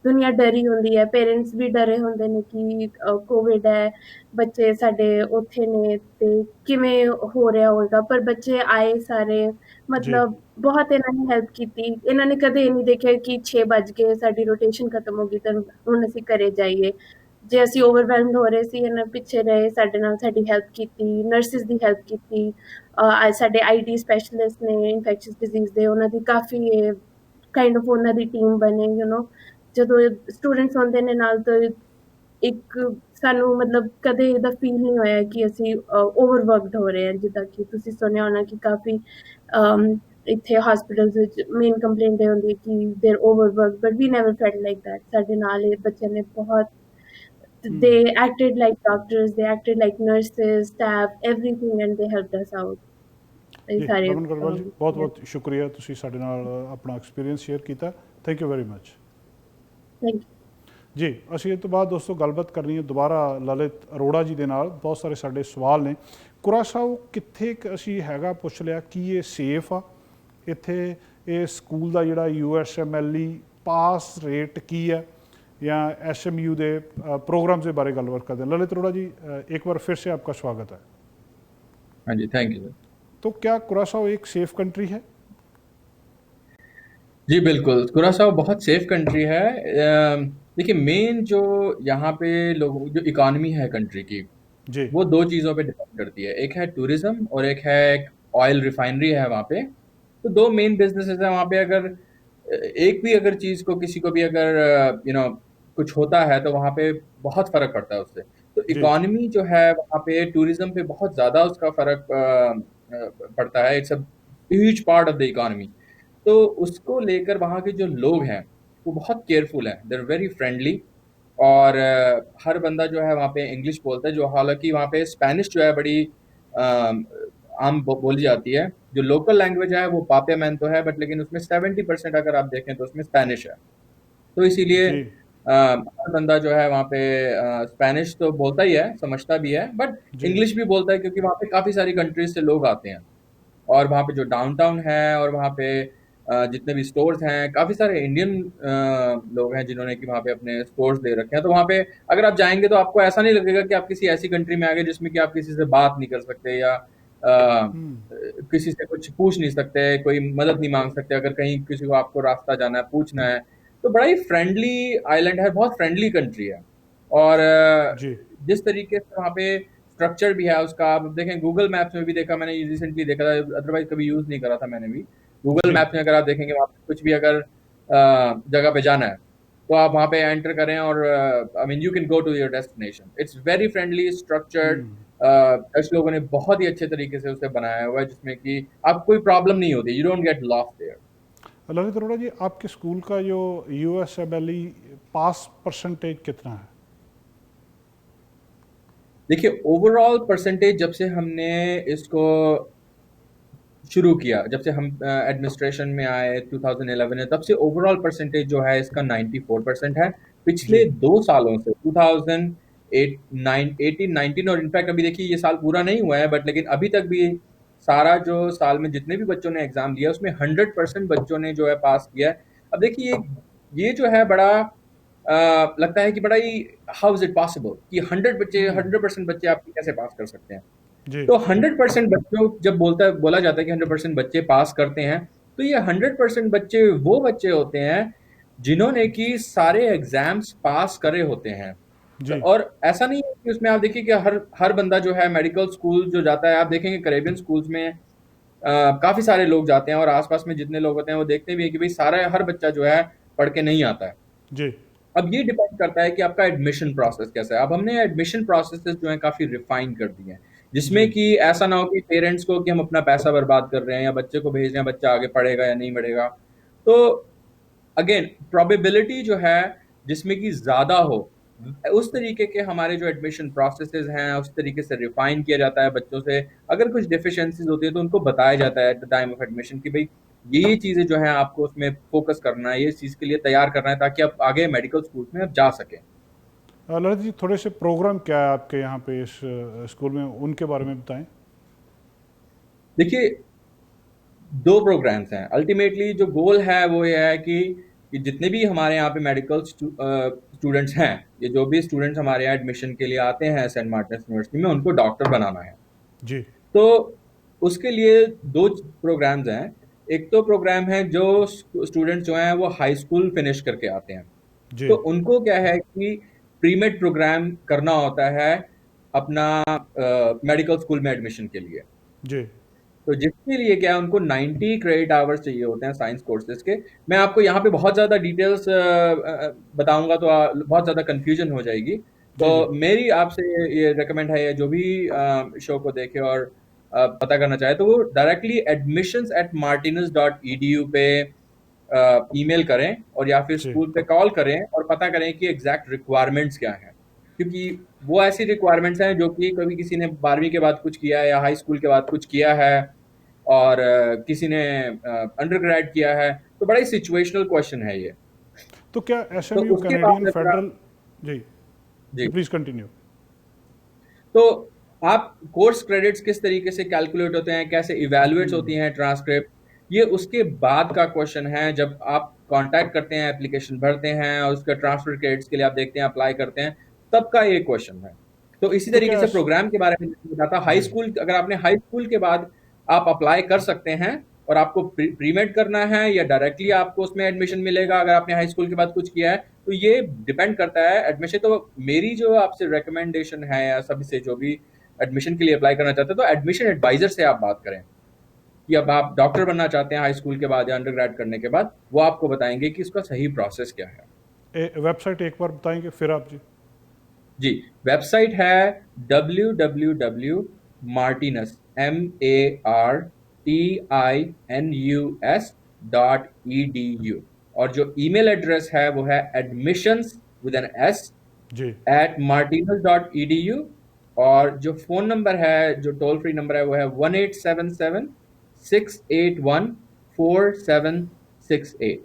Speaker 4: ਦੁਨੀਆ ਡਰੀ ਹੁੰਦੀ ਹੈ, ਪੇਰੈਂਟਸ ਵੀ ਡਰੇ ਹੁੰਦੇ ਨੇ ਕਿ ਕੋਵਿਡ ਹੈ, ਬੱਚੇ ਸਾਡੇ ਉੱਥੇ ਨੇ ਤੇ ਕਿਵੇਂ ਹੋ ਰਿਹਾ ਹੋਏਗਾ, ਪਰ ਬੱਚੇ ਆਏ ਸਾਰੇ,
Speaker 1: ਜੀ।
Speaker 4: ਮਤਲਬ ਬਹੁਤ ਇਹਨਾਂ ਨੇ ਹੈਲਪ ਕੀਤੀ। ਇਹਨਾਂ ਨੇ ਕਦੇ ਇਹ ਨਹੀਂ ਦੇਖਿਆ ਕਿ 6 ਵੱਜ ਗਏ, ਸਾਡੀ ਰੋਟੇਸ਼ਨ ਖਤਮ ਹੋ ਗਈ ਤਾਂ ਹੁਣ ਅਸੀਂ ਘਰੇ ਜਾਈਏ। ਜੇ ਅਸੀਂ ਓਵਰਵੈਲਮਡ ਹੋ ਰਹੇ ਸੀ, ਇਹਨਾਂ ਪਿੱਛੇ ਰਹੇ, ਸਾਡੇ ਨਾਲ ਸਾਡੀ ਹੈਲਪ ਕੀਤੀ, ਨਰਸਿਸ ਦੀ ਹੈਲਪ ਕੀਤੀ। ਸਾਡੇ IT ਸਪੈਸ਼ਲਿਸਟ ਨੇ ਇਨਫੈਕਸ਼ੀਅਸ ਡਿਜ਼ੀਜ਼ ਦੇ, ਉਹਨਾਂ ਦੀ ਕਾਫੀ ਕਾਈਂਡ ਆਫ ਉਹਨਾਂ ਦੀ ਟੀਮ ਬਣੇ ਜਦੋਂ ਸਟੂਡੈਂਟਸ ਹੁੰਦੇ ਨੇ ਨਾਲ ਤਾਂ ਇੱਕ ਸਾਨੂੰ ਮਤਲਬ ਕਦੇ ਇਹਦਾ ਫੀਲ ਨਹੀਂ ਹੋਇਆ ਕਿ ਅਸੀਂ ਓਵਰਵਰਕਡ ਹੋ ਰਹੇ ਹਾਂ। ਜਿੱਦਾਂ ਕਿ ਤੁਸੀਂ ਸੁਣਿਆ ਹੋਣਾ ਕਿ ਕਾਫੀ ਇੱਥੇ ਹਸਪੀਟਲਸ ਵਿੱਚ ਮੇਨ ਕੰਪਲੇਂਟ ਇਹ ਹੁੰਦੀ ਹੈ ਕਿ they're overworked, but we never felt like that. ਸਾਡੇ ਨਾਲ ਇਹ ਬੱਚਿਆਂ ਨੇ ਬਹੁਤ they acted like doctors, they acted like nurses, staff, everything, and they helped us out. ਇਹ
Speaker 1: ਜੀ।
Speaker 4: ਸਾਰੇ
Speaker 1: ਰਮਨ ਗਰੇਵਾਲ ਜੀ, ਬਹੁਤ ਬਹੁਤ ਸ਼ੁਕਰੀਆ, ਤੁਸੀਂ ਸਾਡੇ ਨਾਲ ਆਪਣਾ ਐਕਸਪੀਰੀਅੰਸ ਸ਼ੇਅਰ ਕੀਤਾ। Thank you very much.
Speaker 4: Thank you.
Speaker 1: ਜੀ। ਅਸੀਂ ਇਸ ਤੋਂ ਬਾਅਦ ਦੋਸਤੋ ਗੱਲਬਾਤ ਕਰਨੀ ਹੈ ਦੁਬਾਰਾ ਲਲਿਤ ਅਰੋੜਾ ਜੀ ਦੇ ਨਾਲ। ਬਹੁਤ ਸਾਰੇ ਸਾਡੇ ਸਵਾਲ ਨੇ। ਕੁਰਾਸਾਓ ਕਿੱਥੇ ਅਸੀਂ ਹੈਗਾ ਪੁੱਛ ਲਿਆ, ਕੀ ਇਹ ਸੇਫ ਆ? ਇੱਥੇ ਇਹ ਸਕੂਲ ਦਾ ਜਿਹੜਾ USMLE ਪਾਸ ਰੇਟ ਕੀ ਹੈ, ਜਾਂ SMU ਦੇ प्रोग्राम्स के बारे गलबात करते हैं। ललित अरोड़ा जी, एक बार फिर से आपका स्वागत है।
Speaker 2: हाँ जी, थैंक यू।
Speaker 1: तो क्या कुरासाओ एक सेफ कंट्री है?
Speaker 2: जी बिल्कुल, कुरासाओ बहुत सेफ कंट्री है। देखिए, मेन जो यहाँ पे लोगों जो इकॉनमी है कंट्री की,
Speaker 1: जी।
Speaker 2: वो 2 चीज़ों पे डिपेंड करती है। एक है टूरिज्म और एक है ऑयल रिफाइनरी है वहाँ पे। तो दो मेन बिजनेसेस हैं वहाँ पे। अगर एक भी अगर चीज़ को किसी को भी अगर कुछ होता है तो वहाँ पे बहुत फर्क पड़ता है उससे। तो
Speaker 1: जी
Speaker 2: इकोनॉमी जो है वहाँ पे टूरिज्म पे बहुत ज़्यादा उसका फर्क पड़ता है। It's a huge part of the economy. तो उसको लेकर वहाँ के जो लोग हैं वो बहुत केयरफुल हैं, दे आर वेरी फ्रेंडली। और हर बंदा जो है वहाँ पे इंग्लिश बोलता है, जो हालांकि वहाँ पे स्पेनिश जो है बड़ी आम बोली जाती है। जो लोकल लैंग्वेज है वो पापियामैन तो है, बट लेकिन उसमें 70% अगर आप देखें तो उसमें स्पेनिश है। तो इसीलिए
Speaker 1: जी
Speaker 2: हर बंदा जो है वहाँ पे स्पेनिश तो बोलता ही है, समझता भी है, बट
Speaker 1: जी
Speaker 2: इंग्लिश भी बोलता है, क्योंकि वहाँ पे काफ़ी सारी कंट्रीज से लोग आते हैं। और वहाँ पे जो डाउनटाउन है और वहाँ पे जितने भी स्टोर्स हैं, काफ़ी सारे इंडियन लोग हैं जिन्होंने कि वहाँ पे अपने स्टोर्स दे रखे हैं। तो वहाँ पे अगर आप जाएंगे तो आपको ऐसा नहीं लगेगा कि आप किसी ऐसी कंट्री में आ गए जिसमें कि आप किसी से बात नहीं कर सकते, या किसी से कुछ पूछ नहीं सकते, कोई मदद नहीं मांग सकते। अगर कहीं किसी को आपको रास्ता जाना है, पूछना है, तो बड़ा ही फ्रेंडली आइलैंड है, बहुत फ्रेंडली कंट्री है। और
Speaker 1: जी
Speaker 2: जिस तरीके से वहाँ पे स्ट्रक्चर भी है उसका, आप देखें गूगल मैप्स में भी देखा मैंने, रिसेंटली देखा था, अदरवाइज कभी यूज़ नहीं करा था मैंने भी। गूगल
Speaker 1: जी
Speaker 2: मैप्स में अगर आप देखेंगे वहाँ पे कुछ भी अगर जगह पे जाना है तो आप वहाँ पे एंटर करें और I mean you can go to your destination. It's very friendly structured. Dutch लोगों ने बहुत ही अच्छे तरीके से उसे बनाया हुआ है, जिसमें कि आपको कोई प्रॉब्लम नहीं होती, you don't get lost there.
Speaker 1: Lalit Arora ji, आपके स्कूल का जो यूएसएमएलई पास परसेंटेज कितना है?
Speaker 2: देखिए ओवरऑल परसेंटेज जब से हमने इसको शुरू किया, जब से हम एडमिनिस्ट्रेशन में आए 2011 में, तब से ओवरऑल परसेंटेज जो है इसका 94% है।
Speaker 1: जी
Speaker 2: पिछले 2 सालों से 2008 9 18 19, और इनफैक्ट अभी देखिए ये साल पूरा नहीं हुआ है, बट लेकिन अभी तक भी सारा जो साल में जितने भी बच्चों ने एग्जाम दिया उसमें 100% बच्चों ने जो है पास किया है। अब देखिए ये जो है बड़ा लगता है कि बड़ा ही, हाउ इज इट पॉसिबल कि 100% बच्चे आपके कैसे पास कर सकते हैं।
Speaker 1: जी
Speaker 2: तो 100% बच्चों जब बोला जाता है कि 100% बच्चे पास करते हैं, तो ये 100% बच्चे वो बच्चे होते हैं जिन्होंने कि सारे एग्जाम्स पास करे होते हैं। तो
Speaker 1: जी
Speaker 2: और ऐसा नहीं है कि उसमें आप देखिए कि हर हर बंदा जो है मेडिकल स्कूल जो जाता है, आप देखेंगे करेबियन स्कूल्स में काफी सारे लोग जाते हैं, और आसपास में जितने लोग होते हैं वो देखते भी है कि भाई सारा हर बच्चा जो है पढ़ के नहीं आता है।
Speaker 1: जी
Speaker 2: अब ये डिपेंड करता है कि आपका एडमिशन प्रोसेस कैसा है। अब हमने एडमिशन प्रोसेसेस जो है काफी रिफाइन कर दिए हैं,
Speaker 1: जी
Speaker 2: जिसमें कि ऐसा ना हो कि पेरेंट्स को कि हम अपना पैसा बर्बाद कर रहे हैं या बच्चे को भेज रहे हैं, बच्चा आगे पढ़ेगा या नहीं पढ़ेगा। तो अगेन प्रोबेबिलिटी जो है जिसमें कि ज्यादा हो, उस तरीके के हमारे जो एडमिशन प्रोसेसेस हैं उस तरीके से रिफाइन किया जाता है। बच्चों से अगर कुछ डिफिशिएंसीज होती है तो उनको बताया जाता है at the time of admission कि भाई ये चीजें जो है आपको उसमें फोकस करना है, ये चीज के लिए तैयार करना है, ताकि आप आगे मेडिकल स्कूल में आप जा सकें।
Speaker 1: ललित जी, थोड़े से प्रोग्राम क्या है आपके यहाँ पे इस स्कूल में, उनके बारे में बताएं।
Speaker 2: देखिए दो प्रोग्राम्स हैं। अल्टीमेटली जो गोल है वो ये है कि जितने भी हमारे यहाँ पे मेडिकल स्टूडेंट्स हैं, ये जो भी स्टूडेंट्स हमारे यहाँ एडमिशन के लिए आते हैं सेंट मार्टिन यूनिवर्सिटी में, उनको डॉक्टर बनाना है।
Speaker 1: जी
Speaker 2: तो उसके लिए दो प्रोग्राम्स हैं। एक तो प्रोग्राम है जो स्टूडेंट्स जो हैं वो हाई स्कूल फिनिश करके आते हैं,
Speaker 1: जी
Speaker 2: तो उनको क्या है कि प्री मेड प्रोग्राम करना होता है अपना मेडिकल स्कूल में एडमिशन के लिए।
Speaker 1: जी
Speaker 2: तो जिसके लिए क्या है उनको 90 क्रेडिट आवर्स चाहिए होते हैं साइंस कोर्सेज के। मैं आपको यहाँ पे बहुत ज़्यादा डिटेल्स बताऊंगा तो बहुत ज़्यादा कंफ्यूजन हो जाएगी। तो
Speaker 1: जी जी
Speaker 2: मेरी आपसे ये रिकमेंड है, जो भी शो को देखे और पता करना चाहे तो वो डायरेक्टली admissions@martinez.edu पे ईमेल करें, और या फिर
Speaker 1: जी
Speaker 2: स्कूल पे कॉल करें और पता करें कि एग्जैक्ट रिक्वायरमेंट्स क्या हैं। क्योंकि वो ऐसी रिक्वायरमेंट्स हैं जो कि कभी किसी ने 12वीं के बाद कुछ किया है या हाई स्कूल के बाद कुछ किया है, और किसी ने अंडर ग्रेड किया है, तो बड़ा ही सिचुएशनल क्वेश्चन है ये।
Speaker 1: तो क्या
Speaker 2: तो
Speaker 1: एसएमयू
Speaker 2: उसके
Speaker 1: कैनेडियन
Speaker 2: बाद अगर
Speaker 1: फेडरल, जी जी
Speaker 2: जी,
Speaker 1: प्लीज कंटिन्यू।
Speaker 2: तो आप कोर्स क्रेडिट्स किस तरीके से कैलकुलेट होते हैं, कैसे इवेलुएट्स होती हैं ट्रांसक्रिप्ट, ये उसके बाद का क्वेश्चन है। जब आप कांटेक्ट करते हैं, एप्लीकेशन भरते हैं और उसका ट्रांसफर क्रेडिट्स के लिए आप देखते हैं, अप्लाई करते हैं, तब का ये क्वेश्चन है। तो इसी
Speaker 1: तो
Speaker 2: तरीके
Speaker 1: क्या
Speaker 2: से प्रोग्राम के बारे में बताता, हाई
Speaker 1: जी
Speaker 2: स्कूल, अगर आपने हाई स्कूल के बाद आप अप्लाई कर सकते हैं और आपको प्री मेड करना है या डायरेक्टली आपको उसमें एडमिशन मिलेगा अगर आपने हाई स्कूल के बाद कुछ किया है, तो ये डिपेंड करता है एडमिशन। तो मेरी जो आपसे रिकमेंडेशन है या सभी से जो भी एडमिशन के लिए अप्लाई करना चाहते हैं, तो एडमिशन एडवाइजर से आप बात करें। कि अब आप डॉक्टर बनना चाहते हैं हाई स्कूल के बाद या अंडरग्रेड करने के बाद, वो आपको बताएंगे कि इसका सही प्रोसेस क्या है।
Speaker 1: वेबसाइट एक बार बताएंगे फिर आप जी।
Speaker 2: जी, वेबसाइट है www.martinus और जो ईमेल एड्रेस है वो है admissions with an s
Speaker 1: ji
Speaker 2: @martinus.edu और जो फोन नंबर है, जो टोल फ्री नंबर है, वो है 1877-681-4768।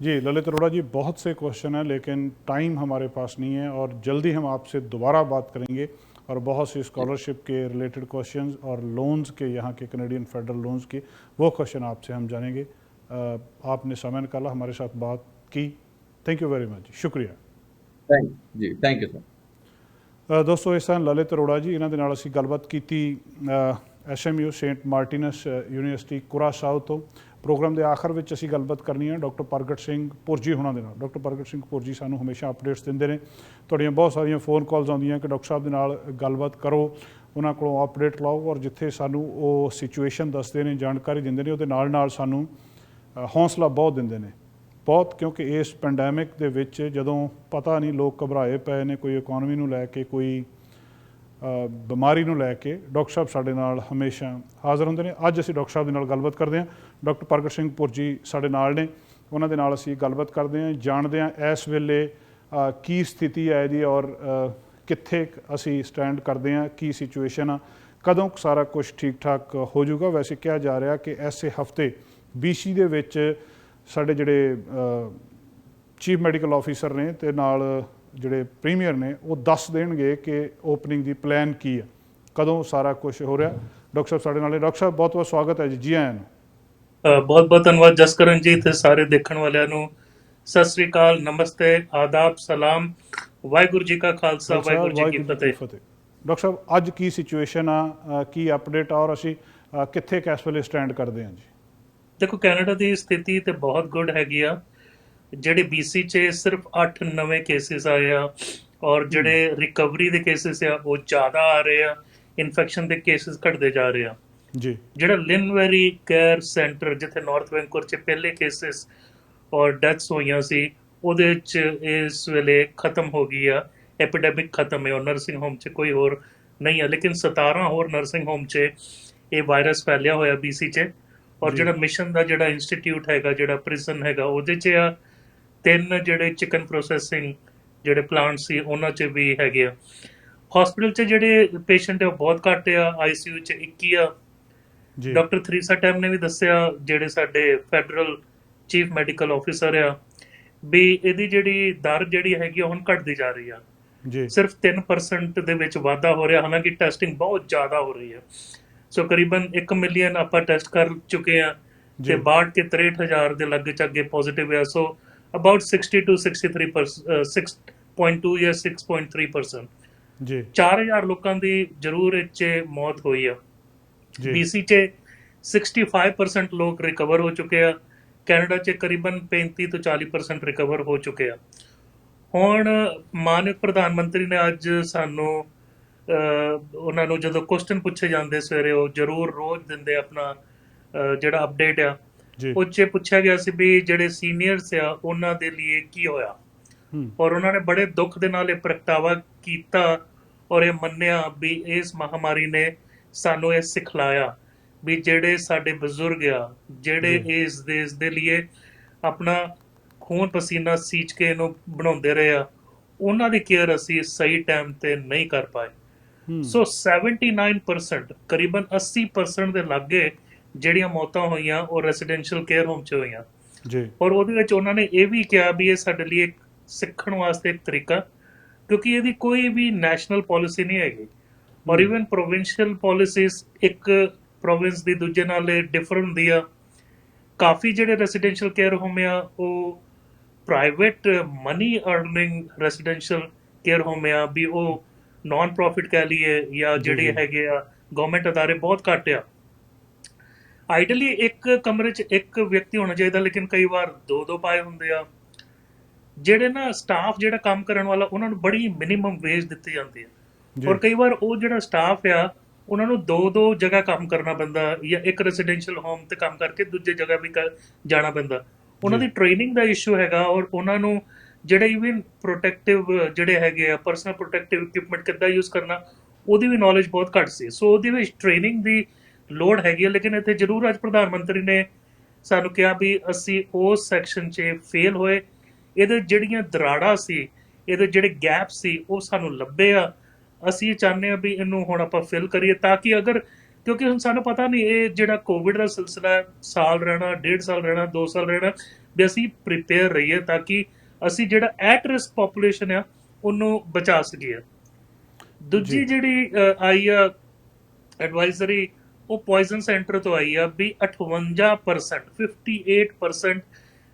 Speaker 1: जी ललित अरोड़ा जी, बहुत से क्वेश्चन हैं लेकिन टाइम हमारे पास नहीं है, और जल्दी हम आपसे दोबारा बात करेंगे और बहुत सी स्कॉलरशिप के रिलेटेड क्वेश्चंस और लोन्स के, यहाँ के कैनेडियन फेडरल लोन्स के, वो क्वेश्चन आपसे हम जानेंगे। आपने समय निकाला, हमारे साथ बात की, थैंक यू वेरी मच, शुक्रिया।
Speaker 2: Thank you sir.
Speaker 1: ਦੋਸਤੋ ਇਸ ਸਨ ਲਲਿਤ ਅਰੋੜਾ ਜੀ, ਇਹਨਾਂ ਦੇ ਨਾਲ ਅਸੀਂ ਗੱਲਬਾਤ ਕੀਤੀ SMU ਸੇਂਟ ਮਾਰਟਿਨਸ ਯੂਨੀਵਰਸਿਟੀ ਕੁਰਾਸਾਓ ਤੋਂ। ਪ੍ਰੋਗਰਾਮ ਦੇ ਆਖਰ ਵਿੱਚ ਅਸੀਂ ਗੱਲਬਾਤ ਕਰਨੀ ਹੈ ਡਾਕਟਰ ਪ੍ਰਗਟ ਸਿੰਘ ਪੁਰਜੀ ਹੋਣਾ ਦੇ ਨਾਲ। ਡਾਕਟਰ ਪ੍ਰਗਟ ਸਿੰਘ ਪੁਰਜੀ ਸਾਨੂੰ ਹਮੇਸ਼ਾ ਅਪਡੇਟਸ ਦਿੰਦੇ ਨੇ। ਤੁਹਾਡੀਆਂ ਬਹੁਤ ਸਾਰੀਆਂ ਫੋਨ ਕਾਲਸ ਆਉਂਦੀਆਂ ਕਿ ਡਾਕਟਰ ਸਾਹਿਬ ਦੇ ਨਾਲ ਗੱਲਬਾਤ ਕਰੋ, ਉਹਨਾਂ ਕੋਲੋਂ ਅਪਡੇਟ ਲਓ, ਔਰ ਜਿੱਥੇ ਸਾਨੂੰ ਉਹ ਸਿਚੁਏਸ਼ਨ ਦੱਸਦੇ ਨੇ, ਜਾਣਕਾਰੀ ਦਿੰਦੇ ਨੇ, ਉਹਦੇ ਨਾਲ ਨਾਲ ਸਾਨੂੰ ਹੌਸਲਾ ਬਹੁਤ ਦਿੰਦੇ ਨੇ, ਬਹੁਤ। ਕਿਉਂਕਿ ਇਸ ਪੈਂਡੈਮਿਕ ਦੇ ਵਿੱਚ ਜਦੋਂ ਪਤਾ ਨਹੀਂ, ਲੋਕ ਘਬਰਾਏ ਪਏ ਨੇ, ਕੋਈ ਇਕੋਨਮੀ ਨੂੰ ਲੈ ਕੇ, ਕੋਈ ਬਿਮਾਰੀ ਨੂੰ ਲੈ ਕੇ, ਡਾਕਟਰ ਸਾਹਿਬ ਸਾਡੇ ਨਾਲ ਹਮੇਸ਼ਾ ਹਾਜ਼ਰ ਹੁੰਦੇ ਨੇ। ਅੱਜ ਅਸੀਂ ਡਾਕਟਰ ਸਾਹਿਬ ਦੇ ਨਾਲ ਗੱਲਬਾਤ ਕਰਦੇ ਹਾਂ। ਡਾਕਟਰ ਪ੍ਰਗਟ ਸਿੰਘ ਪੁਰਜੀ ਸਾਡੇ ਨਾਲ ਨੇ, ਉਹਨਾਂ ਦੇ ਨਾਲ ਅਸੀਂ ਗੱਲਬਾਤ ਕਰਦੇ ਹਾਂ, ਜਾਣਦੇ ਹਾਂ ਇਸ ਵੇਲੇ ਕੀ ਸਥਿਤੀ ਹੈ ਇਹਦੀ, ਔਰ ਕਿੱਥੇ ਅਸੀਂ ਸਟੈਂਡ ਕਰਦੇ ਹਾਂ, ਕੀ ਸਿਚੁਏਸ਼ਨ ਆ, ਕਦੋਂ ਸਾਰਾ ਕੁਛ ਠੀਕ ਠਾਕ ਹੋ ਜਾਊਗਾ। ਵੈਸੇ ਕਿਹਾ ਜਾ ਰਿਹਾ ਕਿ ਐਸੇ ਹਫਤੇ BC ਦੇ ਵਿੱਚ ਸਾਡੇ ਜਿਹੜੇ ਚੀਫ ਮੈਡੀਕਲ ਆਫਿਸਰ ਨੇ ਤੇ ਨਾਲ ਜਿਹੜੇ ਪ੍ਰੀਮੀਅਰ ਨੇ, ਉਹ ਦੱਸ ਦੇਣਗੇ ਕਿ ਓਪਨਿੰਗ ਦੀ ਪਲਾਨ ਕੀ ਆ, ਕਦੋਂ ਸਾਰਾ ਕੁਝ ਹੋ ਰਿਹਾ। ਡਾਕਟਰ ਸਾਹਿਬ ਸਾਡੇ ਨਾਲ ਨੇ। ਡਾਕਟਰ ਸਾਹਿਬ ਬਹੁਤ ਬਹੁਤ ਸਵਾਗਤ ਹੈ ਜੀ ਆਇਆਂ ਨੂੰ।
Speaker 5: ਬਹੁਤ ਬਹੁਤ ਧੰਨਵਾਦ ਜਸਕਰਨ ਜੀ ਤੇ ਸਾਰੇ ਦੇਖਣ ਵਾਲਿਆਂ ਨੂੰ ਸਤਿ ਸ੍ਰੀ ਅਕਾਲ, ਨਮਸਤੇ, ਆਦਾਬ, ਸਲਾਮ, ਵਾਹਿਗੁਰੂ ਜੀ ਕਾ ਖਾਲਸਾ, ਵਾਹਿਗੁਰੂ ਜੀ ਕੀ ਫਤਿਹ।
Speaker 1: ਡਾਕਟਰ ਸਾਹਿਬ ਅੱਜ ਕੀ ਸਿਚੁਏਸ਼ਨ ਆ, ਕੀ ਅਪਡੇਟ ਆ, ਔਰ ਅਸੀਂ ਕਿੱਥੇ ਕਿਸ ਵੇਲੇ ਸਟੈਂਡ ਕਰਦੇ ਹਾਂ ਜੀ?
Speaker 5: ਦੇਖੋ, ਕੈਨੇਡਾ ਦੀ ਸਥਿਤੀ ਤੇ ਬਹੁਤ ਗੁੱਡ ਹੈਗੀ ਆ। ਜਿਹੜੇ BC 'ਚ ਸਿਰਫ 8 ਨਵੇਂ ਕੇਸਿਸ ਆਏ ਆ, ਔਰ ਜਿਹੜੇ ਰਿਕਵਰੀ ਦੇ ਕੇਸਿਸ ਆ ਉਹ ਜ਼ਿਆਦਾ ਆ ਰਹੇ ਆ, ਇਨਫੈਕਸ਼ਨ ਦੇ ਕੇਸਿਸ ਘਟਦੇ ਜਾ ਰਹੇ ਆ
Speaker 1: ਜੀ।
Speaker 5: ਜਿਹੜਾ ਲਿਨਵੈਰੀ ਕੇਅਰ ਸੈਂਟਰ, ਜਿੱਥੇ ਨਾਰਥ ਵੈਂਕੂਵਰ 'ਚ ਪਹਿਲੇ ਕੇਸਿਸ ਔਰ ਡੈਥਸ ਹੋਈਆਂ ਸੀ, ਉਹਦੇ 'ਚ ਇਸ ਵੇਲੇ ਖਤਮ ਹੋ ਗਈ ਆ, ਐਪੀਡੈਮਿਕ ਖਤਮ ਹੈ। ਔਰ ਨਰਸਿੰਗ ਹੋਮ 'ਚ ਕੋਈ ਹੋਰ ਨਹੀਂ ਆ, ਲੇਕਿਨ 17 ਹੋਰ ਨਰਸਿੰਗ ਹੋਮ 'ਚ ਇਹ ਵਾਇਰਸ ਫੈਲਿਆ ਹੋਇਆ BC 'ਚ। ਔਰ ਜਿਹੜਾ ਮਿਸ਼ਨ ਦਾ ਜਿਹੜਾ ਇੰਸਟੀਟਿਊਟ ਹੈਗਾ, ਜਿਹੜਾ ਪ੍ਰਿਜ਼ਨ ਹੈਗਾ, ਉਹਦੇ 'ਚ ਆ 3 ਜਿਹੜੇ ਚਿਕਨ ਪ੍ਰੋਸੈਸਿੰਗ ਜਿਹੜੇ ਪਲਾਂਟ ਸੀ, ਉਹਨਾਂ 'ਚ ਵੀ ਹੈਗੇ ਆ। ਹਸਪੀਟਲ 'ਚ ਜਿਹੜੇ ਪੇਸ਼ੈਂਟ ਆ ਉਹ ਬਹੁਤ ਘੱਟ ਆ, ICU 'ਚ 21 ਆ। ਡਾਕਟਰ ਥਰੀਸਾ ਟੈਮ ਨੇ ਵੀ ਦੱਸਿਆ, ਜਿਹੜੇ ਸਾਡੇ ਫੈਡਰਲ ਚੀਫ ਮੈਡੀਕਲ ਆਫਿਸਰ ਆ, ਵੀ ਇਹਦੀ ਜਿਹੜੀ ਦਰ ਜਿਹੜੀ ਹੈਗੀ ਆ ਹੁਣ ਘਟਦੀ ਜਾ ਰਹੀ ਆ। ਸਿਰਫ 3% ਦੇ ਵਿੱਚ ਵਾਧਾ ਹੋ ਰਿਹਾ, ਹਾਲਾਂਕਿ ਟੈਸਟਿੰਗ ਬਹੁਤ ਜ਼ਿਆਦਾ ਹੋ ਰਹੀ ਹੈ। ਸੋ ਕਰੀਬਨ 1 ਮਿਲੀਅਨ ਆਪਾਂ ਟੈਸਟ ਕਰ ਚੁੱਕੇ ਆ ਤੇ 62 ਕੇ 63,000 ਦੇ ਲੱਗੇ ਚੱਗੇ ਪੋਜ਼ਿਟਿਵ ਆ। ਸੋ ਅਬਾਊਟ 60 to 63%, 6.2 ਜਾਂ 6.3%। ਜੀ 4,000 ਲੋਕਾਂ ਦੀ ਜ਼ਰੂਰ ਇਹ 'ਚ ਮੌਤ ਹੋਈ ਆ। BC 'ਚ 65% ਲੋਕ ਰਿਕਵਰ ਹੋ ਚੁੱਕੇ ਆ। ਕੈਨੇਡਾ 'ਚ ਕਰੀਬਨ 35 ਤੋਂ 40% ਰਿਕਵਰ ਹੋ ਚੁੱਕੇ ਆ। ਹੁਣ ਮਾਨਯੋਗ ਪ੍ਰਧਾਨ ਮੰਤਰੀ ਨੇ ਅੱਜ ਸਾਨੂੰ ਉਹਨਾਂ ਨੂੰ ਜਦੋਂ ਕੁਐਸਚਨ ਪੁੱਛੇ ਜਾਂਦੇ ਸਵੇਰੇ, ਉਹ ਜ਼ਰੂਰ ਰੋਜ਼ ਦਿੰਦੇ ਆਪਣਾ ਜਿਹੜਾ ਅਪਡੇਟ ਆ, ਉਹ 'ਚ ਪੁੱਛਿਆ ਗਿਆ ਸੀ ਵੀ ਜਿਹੜੇ ਸੀਨੀਅਰਸ ਆ ਉਹਨਾਂ ਦੇ ਲਈ ਕੀ ਹੋਇਆ। ਔਰ ਉਹਨਾਂ ਨੇ ਬੜੇ ਦੁੱਖ ਦੇ ਨਾਲ ਇਹ ਪ੍ਰਗਟਾਵਾ ਕੀਤਾ ਔਰ ਇਹ ਮੰਨਿਆ ਵੀ ਇਸ ਮਹਾਮਾਰੀ ਨੇ ਸਾਨੂੰ ਇਹ ਸਿਖਲਾਇਆ ਵੀ ਜਿਹੜੇ ਸਾਡੇ ਬਜ਼ੁਰਗ ਆ, ਜਿਹੜੇ ਇਸ ਦੇਸ਼ ਦੇ ਲਈ ਆਪਣਾ ਖੂਨ ਪਸੀਨਾ ਸੀਂਚ ਕੇ ਇਹਨੂੰ ਬਣਾਉਂਦੇ ਰਹੇ ਆ, ਉਹਨਾਂ ਦੀ ਕੇਅਰ ਅਸੀਂ ਸਹੀ ਟਾਈਮ ਤੇ ਨਹੀਂ ਕਰ ਪਾਏ। ਸੋ 79%, ਕਰੀਬਨ 80% ਦੇ ਲਾਗੇ ਜਿਹੜੀਆਂ ਮੌਤਾਂ ਹੋਈਆਂ ਉਹ ਰੈਸੀਡੈਂਸ਼ੀਅਲ ਕੇਅਰ ਹੋਮ 'ਚ ਹੋਈਆਂ। ਔਰ ਉਹਦੇ ਵਿੱਚ ਉਹਨਾਂ ਨੇ ਇਹ ਵੀ ਕਿਹਾ ਵੀ ਇਹ ਸਾਡੇ ਲਈ ਇੱਕ ਸਿੱਖਣ ਵਾਸਤੇ ਇੱਕ ਤਰੀਕਾ, ਕਿਉਂਕਿ ਇਹਦੀ ਕੋਈ ਵੀ ਨੈਸ਼ਨਲ ਪਾਲਿਸੀ ਨਹੀਂ ਹੈਗੀ। ਔਰ ਇਵਨ ਪ੍ਰੋਵਿੰਸ਼ੀਅਲ ਪਾਲਿਸੀਜ਼ ਇੱਕ ਪ੍ਰੋਵਿੰਸ ਦੀ ਦੂਜੇ ਨਾਲ ਡਿਫਰੈਂਟ ਹੁੰਦੀ ਆ। ਕਾਫੀ ਜਿਹੜੇ ਰੈਸੀਡੈਂਸ਼ੀਅਲ ਕੇਅਰ ਹੋਮ ਆ ਉਹ private money earning residential care home ਆ, ਵੀ ਉਹ ਨॉन ਪ੍ਰੋਫਿਟ ਕਹਿ ਲਈਏ ਜਾਂ ਜਿਹੜੇ ਹੈਗੇ ਆ ਗਵਰਨਮੈਂਟ ਅਦਾਰੇ ਬਹੁਤ ਘੱਟ ਆ। ਆਈਡਲੀ ਇੱਕ ਕਮਰੇ 'ਚ ਇੱਕ ਵਿਅਕਤੀ ਹੋਣਾ ਚਾਹੀਦਾ, ਲੇਕਿਨ ਕਈ ਵਾਰ 2-2 ਪਾਏ ਹੁੰਦੇ ਆ। ਜਿਹੜੇ ਨਾ ਸਟਾਫ ਜਿਹੜਾ ਕੰਮ ਕਰਨ ਵਾਲਾ, ਉਹਨਾਂ ਨੂੰ ਬੜੀ ਮਿਨੀਮਮ ਵੇਜ ਦਿੱਤੀ ਜਾਂਦੀ ਹੈ। ਔਰ ਕਈ ਵਾਰ ਉਹ ਜਿਹੜਾ ਸਟਾਫ ਆ ਉਹਨਾਂ ਨੂੰ ਦੋ ਜਗ੍ਹਾ ਕੰਮ ਕਰਨਾ ਪੈਂਦਾ, ਜਾਂ ਇੱਕ ਰੈਜ਼ੀਡੈਂਸ਼ੀਅਲ ਹੋਮ ਤੇ ਕੰਮ ਕਰਕੇ ਦੂਜੀ ਜਗ੍ਹਾ ਵੀ ਜਾਣਾ ਪੈਂਦਾ। ਉਹਨਾਂ
Speaker 1: ਜੀ।
Speaker 5: ਦੀ ਟ੍ਰੇਨਿੰਗ ਦਾ ਇਸ਼ੂ ਹੈਗਾ, ਔਰ ਉਹਨਾਂ ਨੂੰ ਜਿਹੜੇ ਇਵਨ ਪ੍ਰੋਟੈਕਟਿਵ ਜਿਹੜੇ ਹੈਗੇ ਆ, ਪਰਸਨਲ ਪ੍ਰੋਟੈਕਟਿਵ ਇਕਵਿਪਮੈਂਟ ਕਿੱਦਾਂ ਯੂਜ਼ ਕਰਨਾ, ਉਹਦੀ ਵੀ ਨੌਲੇਜ ਬਹੁਤ ਘੱਟ ਸੀ। ਸੋ ਉਹਦੇ ਵਿੱਚ ਟ੍ਰੇਨਿੰਗ ਦੀ ਲੋੜ ਹੈਗੀ ਆ। ਲੇਕਿਨ ਇੱਥੇ ਜ਼ਰੂਰ ਅੱਜ ਪ੍ਰਧਾਨ ਮੰਤਰੀ ਨੇ ਸਾਨੂੰ ਕਿਹਾ ਵੀ ਅਸੀਂ ਉਸ ਸੈਕਸ਼ਨ 'ਚ ਫੇਲ ਹੋਏ, ਇਹਦੇ ਜਿਹੜੀਆਂ ਦਰਾੜਾਂ ਸੀ, ਇਹਦੇ ਜਿਹੜੇ ਗੈਪ ਸੀ, ਉਹ ਸਾਨੂੰ ਲੱਭੇ ਆ। ਅਸੀਂ ਇਹ ਚਾਹੁੰਦੇ ਹਾਂ ਵੀ ਇਹਨੂੰ ਹੁਣ ਆਪਾਂ ਫਿਲ ਕਰੀਏ, ਤਾਂ ਕਿ ਅਗਰ, ਕਿਉਂਕਿ ਹੁਣ ਸਾਨੂੰ ਪਤਾ ਨਹੀਂ ਇਹ ਜਿਹੜਾ ਕੋਵਿਡ ਦਾ ਸਿਲਸਿਲਾ ਸਾਲ ਰਹਿਣਾ, 1.5 ਸਾਲ ਰਹਿਣਾ, 2 ਸਾਲ ਰਹਿਣਾ, ਵੀ ਅਸੀਂ ਪ੍ਰੀਪੇਅਰ ਰਹੀਏ ਤਾਂ ਕਿ ਅਸੀਂ ਜਿਹੜਾ ਐਟ ਰਿਸਕ ਪੋਪੂਲੇਸ਼ਨ ਆ ਉਹਨੂੰ ਬਚਾ ਸਕੀਏ। ਦੂਜੀ
Speaker 1: ਜੀ।
Speaker 5: ਜਿਹੜੀ ਆਈ ਆ ਐਡਵਾਈਜ਼ਰੀ, ਉਹ ਪੋਇਜ਼ਨ ਸੈਂਟਰ ਤੋਂ ਆਈ ਆ ਵੀ 58%, 58%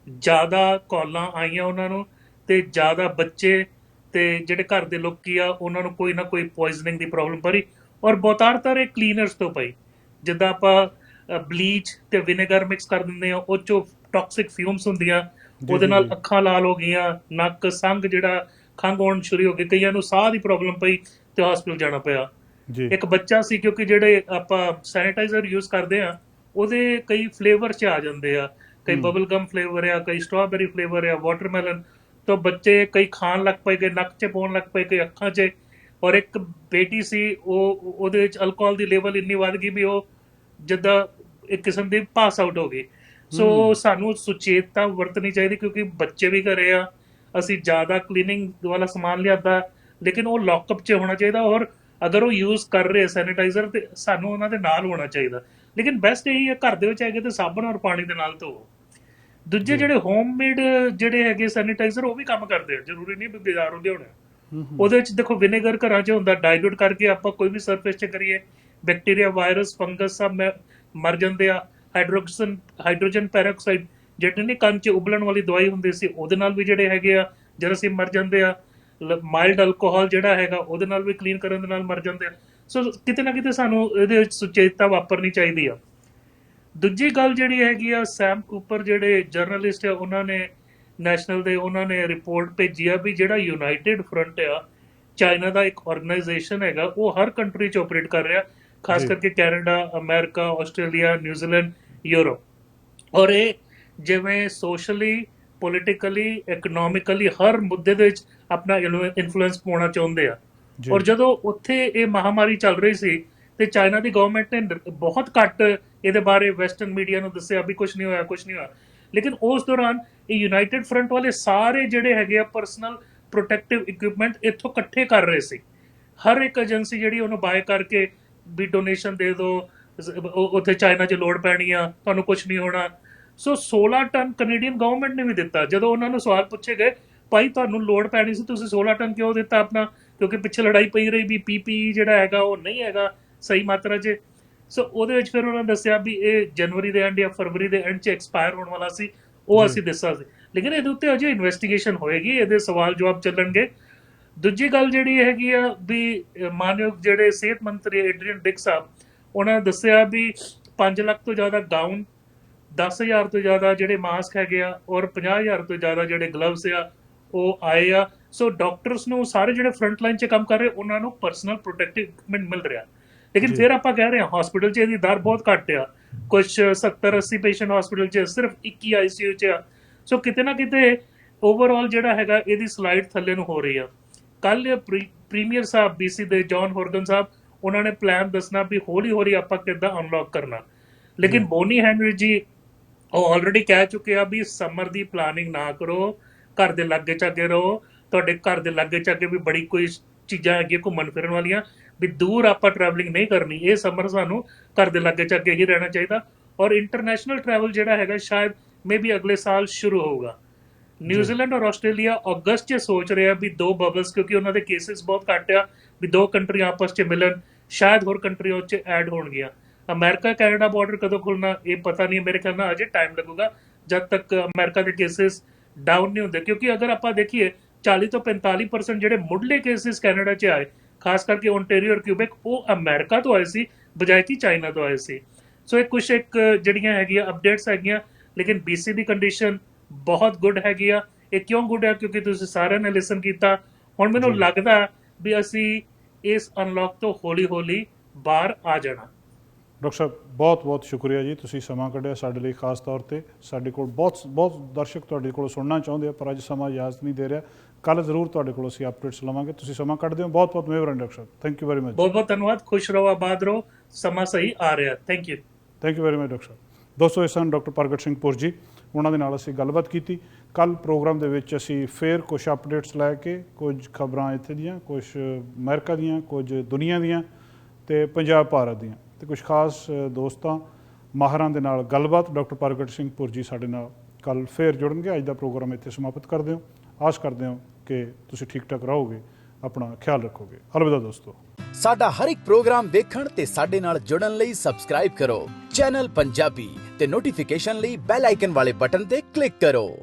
Speaker 5: ਜ਼ਿਆਦਾ ਕਾਲਾਂ ਆਈਆਂ ਉਹਨਾਂ ਨੂੰ, ਤੇ ਜ਼ਿਆਦਾ ਬੱਚੇ ਤੇ ਜਿਹੜੇ ਘਰ ਦੇ ਲੋਕੀ ਆ ਉਹਨਾਂ ਨੂੰ ਕੋਈ ਨਾ ਕੋਈ ਪੋਇਜ਼ਨਿੰਗ ਦੀ ਪ੍ਰੋਬਲਮ ਪਈ, ਔਰ ਬਹੁਤਾਰਤਰ ਇਹ ਕਲੀਨਰਸ ਤੋਂ ਪਈ। ਜਿੱਦਾਂ ਆਪਾਂ ਬਲੀਚ ਤੇ ਵਿਨੇਗਰ ਮਿਕਸ ਕਰ ਦਿੰਦੇ ਆ, ਉਹ ਚੋਂ ਟੌਕਸਿਕ ਫਿਊਮਸ ਹੁੰਦੀਆਂ,
Speaker 1: ਜੀ,
Speaker 5: ਉਹਦੇ
Speaker 1: ਜੀ,
Speaker 5: ਨਾਲ
Speaker 1: ਜੀ।
Speaker 5: ਅੱਖਾਂ ਲਾਲ ਹੋ ਗਈਆਂ, ਨੱਕ ਸੰਗ ਜਿਹੜਾ ਖੰਘ ਆਉਣ ਸ਼ੁਰੂ ਹੋ ਗਈ, ਕਈਆਂ ਨੂੰ ਸਾਹ ਦੀ ਪ੍ਰੋਬਲਮ ਪਈ ਤੇ ਹਸਪੀਟਲ ਜਾਣਾ ਪਿਆ।
Speaker 1: ਜੀ।
Speaker 5: ਇੱਕ ਬੱਚਾ ਸੀ, ਕਿਉਂਕਿ ਜਿਹੜੇ ਆਪਾਂ ਸੈਨੀਟਾਈਜ਼ਰ ਯੂਜ਼ ਕਰਦੇ ਆ ਉਹਦੇ ਕਈ ਫਲੇਵਰ 'ਚ ਆ ਜਾਂਦੇ ਆ, ਕਈ ਬਬਲ ਗਮ ਫਲੇਵਰ ਆ, ਕਈ ਸਟ੍ਰਾਬੇਰੀ ਫਲੇਵਰ ਆ, ਵਾਟਰਮੈਲਨ, ਤਾਂ ਬੱਚੇ ਕਈ ਖਾਣ ਲੱਗ ਪਏ, ਕਈ ਨੱਕ 'ਚ ਪਾਉਣ ਲੱਗ ਪਏ, ਕਈ ਅੱਖਾਂ 'ਚ। ਔਰ ਇੱਕ ਬੇਟੀ ਸੀ, ਉਹਦੇ ਵਿੱਚ ਅਲਕੋਹਲ ਦੀ ਲੈਵਲ ਇੰਨੀ ਵੱਧ ਗਈ ਵੀ ਉਹ ਜਿੱਦਾਂ ਇੱਕ ਕਿਸਮ ਦੀ ਪਾਸ ਆਊਟ ਹੋ ਗਈ। ਸੋ ਸਾਨੂੰ ਸੁਚੇਤਤਾ ਵਰਤਣੀ ਚਾਹੀਦੀ, ਕਿਉਂਕਿ ਬੱਚੇ ਵੀ ਘਰੇ ਆ, ਅਸੀਂ ਜ਼ਿਆਦਾ ਕਲੀਨਿੰਗ ਵਾਲਾ ਸਮਾਨ ਲਿਆਦਾ, ਲੇਕਿਨ ਉਹ ਲੌਕਅਪ 'ਚ ਹੋਣਾ ਚਾਹੀਦਾ। ਔਰ ਅਗਰ ਉਹ ਯੂਜ਼ ਕਰ ਰਹੇ ਸੈਨੀਟਾਈਜ਼ਰ, ਤੇ ਸਾਨੂੰ ਉਹਨਾਂ ਦੇ ਨਾਲ ਹੋਣਾ ਚਾਹੀਦਾ। ਲੇਕਿਨ ਬੈਸਟ ਇਹੀ ਹੈ, ਘਰ ਦੇ ਵਿੱਚ ਹੈਗੇ ਤੇ ਸਾਬਣ ਔਰ ਪਾਣੀ ਦੇ ਨਾਲ ਧੋਵੋ। ਦੂਜੇ
Speaker 1: ਜੀ।
Speaker 5: ਜਿਹੜੇ ਹੋਮਮੇਡ ਜਿਹੜੇ ਹੈਗੇ ਸੈਨੀਟਾਈਜ਼ਰ, ਉਹ ਵੀ ਕੰਮ ਕਰਦੇ ਆ, ਜ਼ਰੂਰੀ ਨਹੀਂ ਵੀ ਬਾਜ਼ਾਰੋਂ ਲਿਆਉਣੇ। ਉਹਦੇ ਵਿੱਚ ਦੇਖੋ ਵਿਨੇਗਰ ਘਰਾਂ 'ਚ ਹੁੰਦਾ, ਡਾਇਲੂਟ ਕਰਕੇ ਆਪਾਂ ਕੋਈ ਵੀ ਸਰਫੇਸ 'ਚ ਕਰੀਏ, ਬੈਕਟੀਰੀਆ, ਵਾਇਰਸ, ਫੰਗਸ ਸਭ ਮਰ ਜਾਂਦੇ ਆ। ਹਾਈਡਰੋਜਨ ਪੈਰੋਕਸਾਈਡ ਜਿਹੜੇ ਨੇ ਕੰਨ 'ਚ ਉਬਲਣ ਵਾਲੀ ਦਵਾਈ ਹੁੰਦੀ ਸੀ, ਉਹਦੇ ਨਾਲ ਵੀ ਜਿਹੜੇ ਹੈਗੇ ਆ ਜਰਾਸੀਮ ਮਰ ਜਾਂਦੇ ਆ। ਮਾਈਲਡ ਅਲਕੋਹਲ ਜਿਹੜਾ ਹੈਗਾ, ਉਹਦੇ ਨਾਲ ਵੀ ਕਲੀਨ ਕਰਨ ਦੇ ਨਾਲ ਮਰ ਜਾਂਦੇ ਆ। ਸੋ ਕਿਤੇ ਨਾ ਕਿਤੇ ਸਾਨੂੰ ਇਹਦੇ ਵਿੱਚ ਸੁਚੇਤਤਾ ਵਾਪਰਨੀ ਚਾਹੀਦੀ ਆ। ਦੂਜੀ ਗੱਲ ਜਿਹੜੀ ਹੈਗੀ ਆ, ਸੈਮ ਕੂਪਰ ਜਿਹੜੇ ਜਰਨਲਿਸਟ ਆ, ਉਹਨਾਂ ਨੇ ਨੈਸ਼ਨਲ ਦੇ, ਉਹਨਾਂ ਨੇ ਰਿਪੋਰਟ ਭੇਜੀ ਆ ਵੀ ਜਿਹੜਾ ਯੂਨਾਈਟਿਡ ਫਰੰਟ ਆ, ਚਾਈਨਾ ਦਾ ਇੱਕ ਆਰਗੇਨਾਈਜੇਸ਼ਨ ਹੈਗਾ, ਉਹ ਹਰ ਕੰਟਰੀ 'ਚ ਆਪਰੇਟ ਕਰ ਰਿਹਾ, ਖਾਸ
Speaker 1: ਜੀ।
Speaker 5: ਕਰਕੇ Canada, America, Australia, New Zealand, Europe. ਔਰ ਇਹ ਜਿਵੇਂ ਸੋਸ਼ਲੀ, ਪੋਲੀਟੀਕਲੀ, ਇਕਨੋਮਿਕਲੀ ਹਰ ਮੁੱਦੇ ਦੇ ਵਿੱਚ ਆਪਣਾ ਇਨਫਲੂਐਂਸ ਪਾਉਣਾ ਚਾਹੁੰਦੇ ਆ।
Speaker 1: ਜੀ।
Speaker 5: ਔਰ ਜਦੋਂ ਉੱਥੇ ਇਹ ਮਹਾਮਾਰੀ ਚੱਲ ਰਹੀ ਸੀ, ਤੇ ਚਾਈਨਾ ਦੀ ਗਵਰਨਮੈਂਟ ਨੇ ਬਹੁਤ ਘੱਟ ਇਹਦੇ ਬਾਰੇ ਵੈਸਟਰਨ ਮੀਡੀਆ ਨੂੰ ਦੱਸਿਆ ਵੀ ਕੁਝ ਨਹੀਂ ਹੋਇਆ, ਕੁਝ ਨਹੀਂ ਹੋਇਆ। ਲੇਕਿਨ ਉਸ ਦੌਰਾਨ ਇਹ ਯੂਨਾਈਟਿਡ ਫਰੰਟ ਵਾਲੇ ਸਾਰੇ ਜਿਹੜੇ ਹੈਗੇ ਆ ਪਰਸਨਲ ਪ੍ਰੋਟੈਕਟਿਵ ਇਕਵਿਪਮੈਂਟ ਇੱਥੋਂ ਇਕੱਠੇ ਕਰ ਰਹੇ ਸੀ। ਹਰ ਇੱਕ ਏਜੰਸੀ ਜਿਹੜੀ ਉਹਨੂੰ ਬਾਏ ਕਰਕੇ ਵੀ ਡੋਨੇਸ਼ਨ ਦੇ ਦਿਓ, ਉੱਥੇ ਚਾਈਨਾ 'ਚ ਲੋੜ ਪੈਣੀ ਆ, ਤੁਹਾਨੂੰ ਕੁਝ ਨਹੀਂ ਹੋਣਾ। ਸੋ 16 ਟਨ ਕੈਨੇਡੀਅਨ ਗਵਰਨਮੈਂਟ ਨੇ ਵੀ ਦਿੱਤਾ। ਜਦੋਂ ਉਹਨਾਂ ਨੂੰ ਸਵਾਲ ਪੁੱਛੇ ਗਏ, ਭਾਈ ਤੁਹਾਨੂੰ ਲੋੜ ਪੈਣੀ ਸੀ, ਤੁਸੀਂ 16 ਟਨ ਕਿਉਂ ਦਿੱਤਾ ਆਪਣਾ? ਕਿਉਂਕਿ ਪਿੱਛੇ ਲੜਾਈ ਪਈ ਰਹੀ ਵੀ ਪੀਪੀਈ ਜਿਹੜਾ ਹੈਗਾ ਉਹ ਨਹੀਂ ਹੈਗਾ ਸਹੀ ਮਾਤਰਾ 'ਚ। ਸੋ ਉਹਦੇ ਵਿੱਚ ਫਿਰ ਉਹਨਾਂ ਨੇ ਦੱਸਿਆ ਵੀ ਇਹ ਜਨਵਰੀ ਦੇ ਐਂਡ ਜਾਂ ਫਰਵਰੀ ਦੇ ਐਂਡ 'ਚ ਐਕਸਪਾਇਰ ਹੋਣ ਵਾਲਾ ਸੀ, ਉਹ
Speaker 1: ਜੀ।
Speaker 5: ਅਸੀਂ ਦੱਸਿਆ ਸੀ। ਲੇਕਿਨ ਇਹਦੇ ਉੱਤੇ ਅਜੇ ਇਨਵੈਸਟੀਗੇਸ਼ਨ ਹੋਏਗੀ, ਇਹਦੇ ਸਵਾਲ ਜਵਾਬ ਚੱਲਣਗੇ। ਦੂਜੀ ਗੱਲ ਜਿਹੜੀ ਹੈਗੀ ਆ ਵੀ ਮਾਨਯੋਗ ਜਿਹੜੇ ਸਿਹਤ ਮੰਤਰੀ ਐਡਰੀਅਨ ਡਿਕ ਸਾਹਿਬ, ਉਹਨਾਂ ਨੇ ਦੱਸਿਆ ਵੀ 5 ਲੱਖ ਤੋਂ ਜ਼ਿਆਦਾ ਗਾਊਨ, 10,000 ਤੋਂ ਜ਼ਿਆਦਾ ਜਿਹੜੇ ਮਾਸਕ ਹੈਗੇ ਆ, ਔਰ 50,000 ਤੋਂ ਜ਼ਿਆਦਾ ਜਿਹੜੇ ਗਲਵਸ ਆ ਉਹ ਆਏ ਆ। ਸੋ ਡਾਕਟਰਸ ਨੂੰ, ਸਾਰੇ ਜਿਹੜੇ ਫਰੰਟ ਲਾਈਨ 'ਚ ਕੰਮ ਕਰ ਰਹੇ, ਉਹਨਾਂ ਨੂੰ ਪਰਸਨਲ ਪ੍ਰੋਟੈਕਟਿਵ ਇਕਵਿਪਮੈਂਟ ਮਿਲ ਰਿਹਾ। ਲੇਕਿਨ
Speaker 1: ਜੀ।
Speaker 5: ਫਿਰ ਆਪਾਂ ਕਹਿ ਰਹੇ ਹਾਂ ਹਸਪੀਟਲ 'ਚ ਇਹਦੀ ਦਰ ਬਹੁਤ ਘੱਟ ਆ, ਕੁਛ 70-80 ਪੇਸ਼ੈਂਟ ਹਸਪੀਟਲ 'ਚ, ਸਿਰਫ 21 ICU 'ਚ ਆ। ਸੋ ਕਿਤੇ ਨਾ ਕਿਤੇ ਓਵਰਆਲ ਜਿਹੜਾ ਹੈਗਾ ਇਹਦੀ ਸਲਾਈਡ ਥੱਲੇ ਨੂੰ ਹੋ ਰਹੀ ਆ। ਕੱਲ ਪ੍ਰੀਮੀਅਰ ਸਾਹਿਬ BC ਦੇ ਜੌਨ ਹੋਰਗਨ ਸਾਹਿਬ, ਉਹਨਾਂ ਨੇ ਪਲਾਨ ਦੱਸਣਾ ਵੀ ਹੌਲੀ ਹੌਲੀ ਆਪਾਂ ਕਿੱਦਾਂ ਅਨਲੌਕ ਕਰਨਾ। ਲੇਕਿਨ ਬੋਨੀ ਹੈਨਰੀ ਜੀ ਉਹ ਆਲਰੇਡੀ ਕਹਿ ਚੁੱਕੇ ਆ ਵੀ ਸਮਰ ਦੀ ਪਲਾਨਿੰਗ ਨਾ ਕਰੋ, ਘਰ ਦੇ ਲਾਗੇ ਚਾਗੇ ਰਹੋ। ਤੁਹਾਡੇ ਘਰ ਦੇ ਲਾਗੇ ਚਾਗੇ ਵੀ ਬੜੀ ਕੋਈ ਚੀਜ਼ਾਂ ਹੈਗੀਆਂ ਘੁੰਮਣ ਫਿਰਨ ਵਾਲੀਆਂ, ਵੀ ਦੂਰ ਆਪਾਂ ਟਰੈਵਲਿੰਗ ਨਹੀਂ ਕਰਨੀ। ਇਹ ਸਮਰ ਸਾਨੂੰ ਘਰ ਦੇ ਲਾਗੇ ਚਾਗੇ ਹੀ ਰਹਿਣਾ ਚਾਹੀਦਾ। ਔਰ ਇੰਟਰਨੈਸ਼ਨਲ ਟਰੈਵਲ ਜਿਹੜਾ ਹੈਗਾ ਸ਼ਾਇਦ ਮੇਬੀ ਅਗਲੇ ਸਾਲ ਸ਼ੁਰੂ ਹੋਊਗਾ। ਨਿਊਜ਼ੀਲੈਂਡ ਔਰ ਆਸਟ੍ਰੇਲੀਆ ਅਗਸਤ 'ਚ ਸੋਚ ਰਿਹਾ ਵੀ 2 ਬਬਲਸ, ਕਿਉਂਕਿ ਉਹਨਾਂ ਦੇ ਕੇਸਿਸ ਬਹੁਤ ਘੱਟ ਆ, ਵੀ 2 ਕੰਟਰੀਆਂ ਆਪਸ 'ਚ ਮਿਲਣ, ਸ਼ਾਇਦ ਹੋਰ ਕੰਟਰੀਆਂ ਉਹ 'ਚ ਐਡ ਹੋਣਗੀਆਂ। ਅਮਰੀਕਾ ਕੈਨੇਡਾ ਬਾਰਡਰ ਕਦੋਂ ਖੁੱਲਣਾ ਇਹ ਪਤਾ ਨਹੀਂ, ਮੇਰੇ ਖਿਆਲ ਨਾਲ ਅਜੇ ਟਾਈਮ ਲੱਗੂਗਾ ਜਦ ਤੱਕ ਅਮਰੀਕਾ ਦੇ ਕੇਸਿਸ ਡਾਊਨ ਨਹੀਂ ਹੁੰਦੇ। ਕਿਉਂਕਿ ਅਗਰ ਆਪਾਂ ਦੇਖੀਏ 40 ਤੋਂ 45% ਜਿਹੜੇ ਮੁੱਢਲੇ ਕੇਸਿਸ ਕੈਨੇਡਾ 'ਚ ਆਏ, ਖਾਸ ਕਰਕੇ ਓਨਟਾਰੀਓ ਔਰ ਕਿਊਬੈਕ, ਉਹ ਅਮਰੀਕਾ ਤੋਂ ਆਏ ਸੀ ਬਜਾਏ ਕਿ ਚਾਈਨਾ ਤੋਂ ਆਏ ਸੀ। ਸੋ ਇਹ ਕੁਛ ਇੱਕ ਜਿਹੜੀਆਂ ਹੈਗੀਆਂ ਅਪਡੇਟਸ ਹੈਗੀਆਂ। ਲੇਕਿਨ BC ਦੀ ਕੰਡੀਸ਼ਨ ਬਹੁਤ ਗੁੱਡ ਹੈਗੀ ਆ। ਇਹ ਕਿਉਂ ਗੁੱਡ ਹੈ? ਕਿਉਂਕਿ ਤੁਸੀਂ ਸਾਰਿਆਂ ਨੇ ਲਿਸਨ ਕੀਤਾ। ਹੁਣ ਮੈਨੂੰ
Speaker 1: ਜੀ।
Speaker 5: ਲੱਗਦਾ ਵੀ ਅਸੀਂ ਇਸ ਅਨਲੌਕ ਤੋਂ ਹੌਲੀ ਹੌਲੀ ਬਾਹਰ ਆ ਜਾਣਾ।
Speaker 1: ਡਾਕਟਰ ਸਾਹਿਬ ਬਹੁਤ ਬਹੁਤ ਸ਼ੁਕਰੀਆ ਜੀ, ਤੁਸੀਂ ਸਮਾਂ ਕੱਢਿਆ ਸਾਡੇ ਲਈ ਖਾਸ ਤੌਰ ਤੇ। ਸਾਡੇ ਕੋਲ ਬਹੁਤ ਦਰਸ਼ਕ ਤੁਹਾਡੇ ਕੋਲੋਂ ਸੁਣਨਾ ਚਾਹੁੰਦੇ ਆ ਪਰ ਅੱਜ ਸਮਾਂ ਇਜਾਜ਼ਤ ਨਹੀਂ ਦੇ ਰਿਹਾ। ਕੱਲ੍ਹ ਜ਼ਰੂਰ ਤੁਹਾਡੇ ਕੋਲੋਂ ਅਸੀਂ ਅਪਡੇਟਸ ਲਵਾਂਗੇ। ਤੁਸੀਂ ਸਮਾਂ ਕੱਢਦੇ ਹੋ, ਬਹੁਤ ਬਹੁਤ ਮਿਹਰਬਾਨੀ doctor Sahib. Thank you very much.
Speaker 5: ਬਹੁਤ ਬਹੁਤ ਧੰਨਵਾਦ। ਖੁਸ਼ ਰਹੋ, ਆਬਾਦ ਰਹੋ। ਸਮਾਂ ਸਹੀ ਆ ਰਿਹਾ। Thank you
Speaker 1: very much doctor ਸਾਹਿਬ। ਦੋਸਤੋ, ਇਹ ਸਨ ਡਾਕਟਰ ਪ੍ਰਗਟ ਸਿੰਘ ਪੁਰ ਜੀ। ਉਹਨਾਂ ਦੇ ਨਾਲ ਅਸੀਂ ਗੱਲਬਾਤ ਕੀਤੀ। ਕੱਲ੍ਹ ਪ੍ਰੋਗਰਾਮ ਦੇ ਵਿੱਚ ਅਸੀਂ ਫੇਰ ਕੁਝ ਅਪਡੇਟਸ ਲੈ ਕੇ, ਕੁਝ ਖਬਰਾਂ ਇੱਥੇ ਦੀਆਂ, ਕੁਝ ਅਮਰੀਕਾ ਦੀਆਂ, ਕੁਝ ਦੁਨੀਆ ਦੀਆਂ ਤੇ ਪੰਜਾਬ ਭਾਰਤ ਦੀਆਂ, ਤੇ ਕੁਝ ਖਾਸ ਦੋਸਤਾਂ ਮਾਹਰਾਂ ਦੇ ਨਾਲ ਗੱਲਬਾਤ। ਡਾਕਟਰ ਪ੍ਰਗਟ ਸਿੰਘ ਪੁਰ ਜੀ ਸਾਡੇ ਨਾਲ ਕੱਲ੍ਹ ਫੇਰ ਜੁੜਨਗੇ। ਅੱਜ ਦਾ ਪ੍ਰੋਗਰਾਮ ਇੱਥੇ ਸਮਾਪਤ ਕਰਦੇ ਹਾਂ। ਆਸ ਕਰਦੇ ਹਾਂ ਕਿ ਤੁਸੀਂ ਠੀਕ ਠਾਕ ਰਹੋਗੇ, ਆਪਣਾ ਖਿਆਲ ਰੱਖੋਗੇ। ਅਲਵਿਦਾ ਦੋਸਤੋ।
Speaker 6: ਸਾਡਾ ਹਰ ਇੱਕ ਪ੍ਰੋਗਰਾਮ ਦੇਖਣ ਤੇ ਸਾਡੇ ਨਾਲ ਜੁੜਨ ਲਈ ਸਬਸਕ੍ਰਾਈਬ ਕਰੋ ਚੈਨਲ ਪੰਜਾਬੀ ਤੇ ਨੋਟੀਫਿਕੇਸ਼ਨ ਲਈ ਬੈਲ ਆਈਕਨ ਵਾਲੇ ਬਟਨ ਤੇ ਕਲਿੱਕ ਕਰੋ।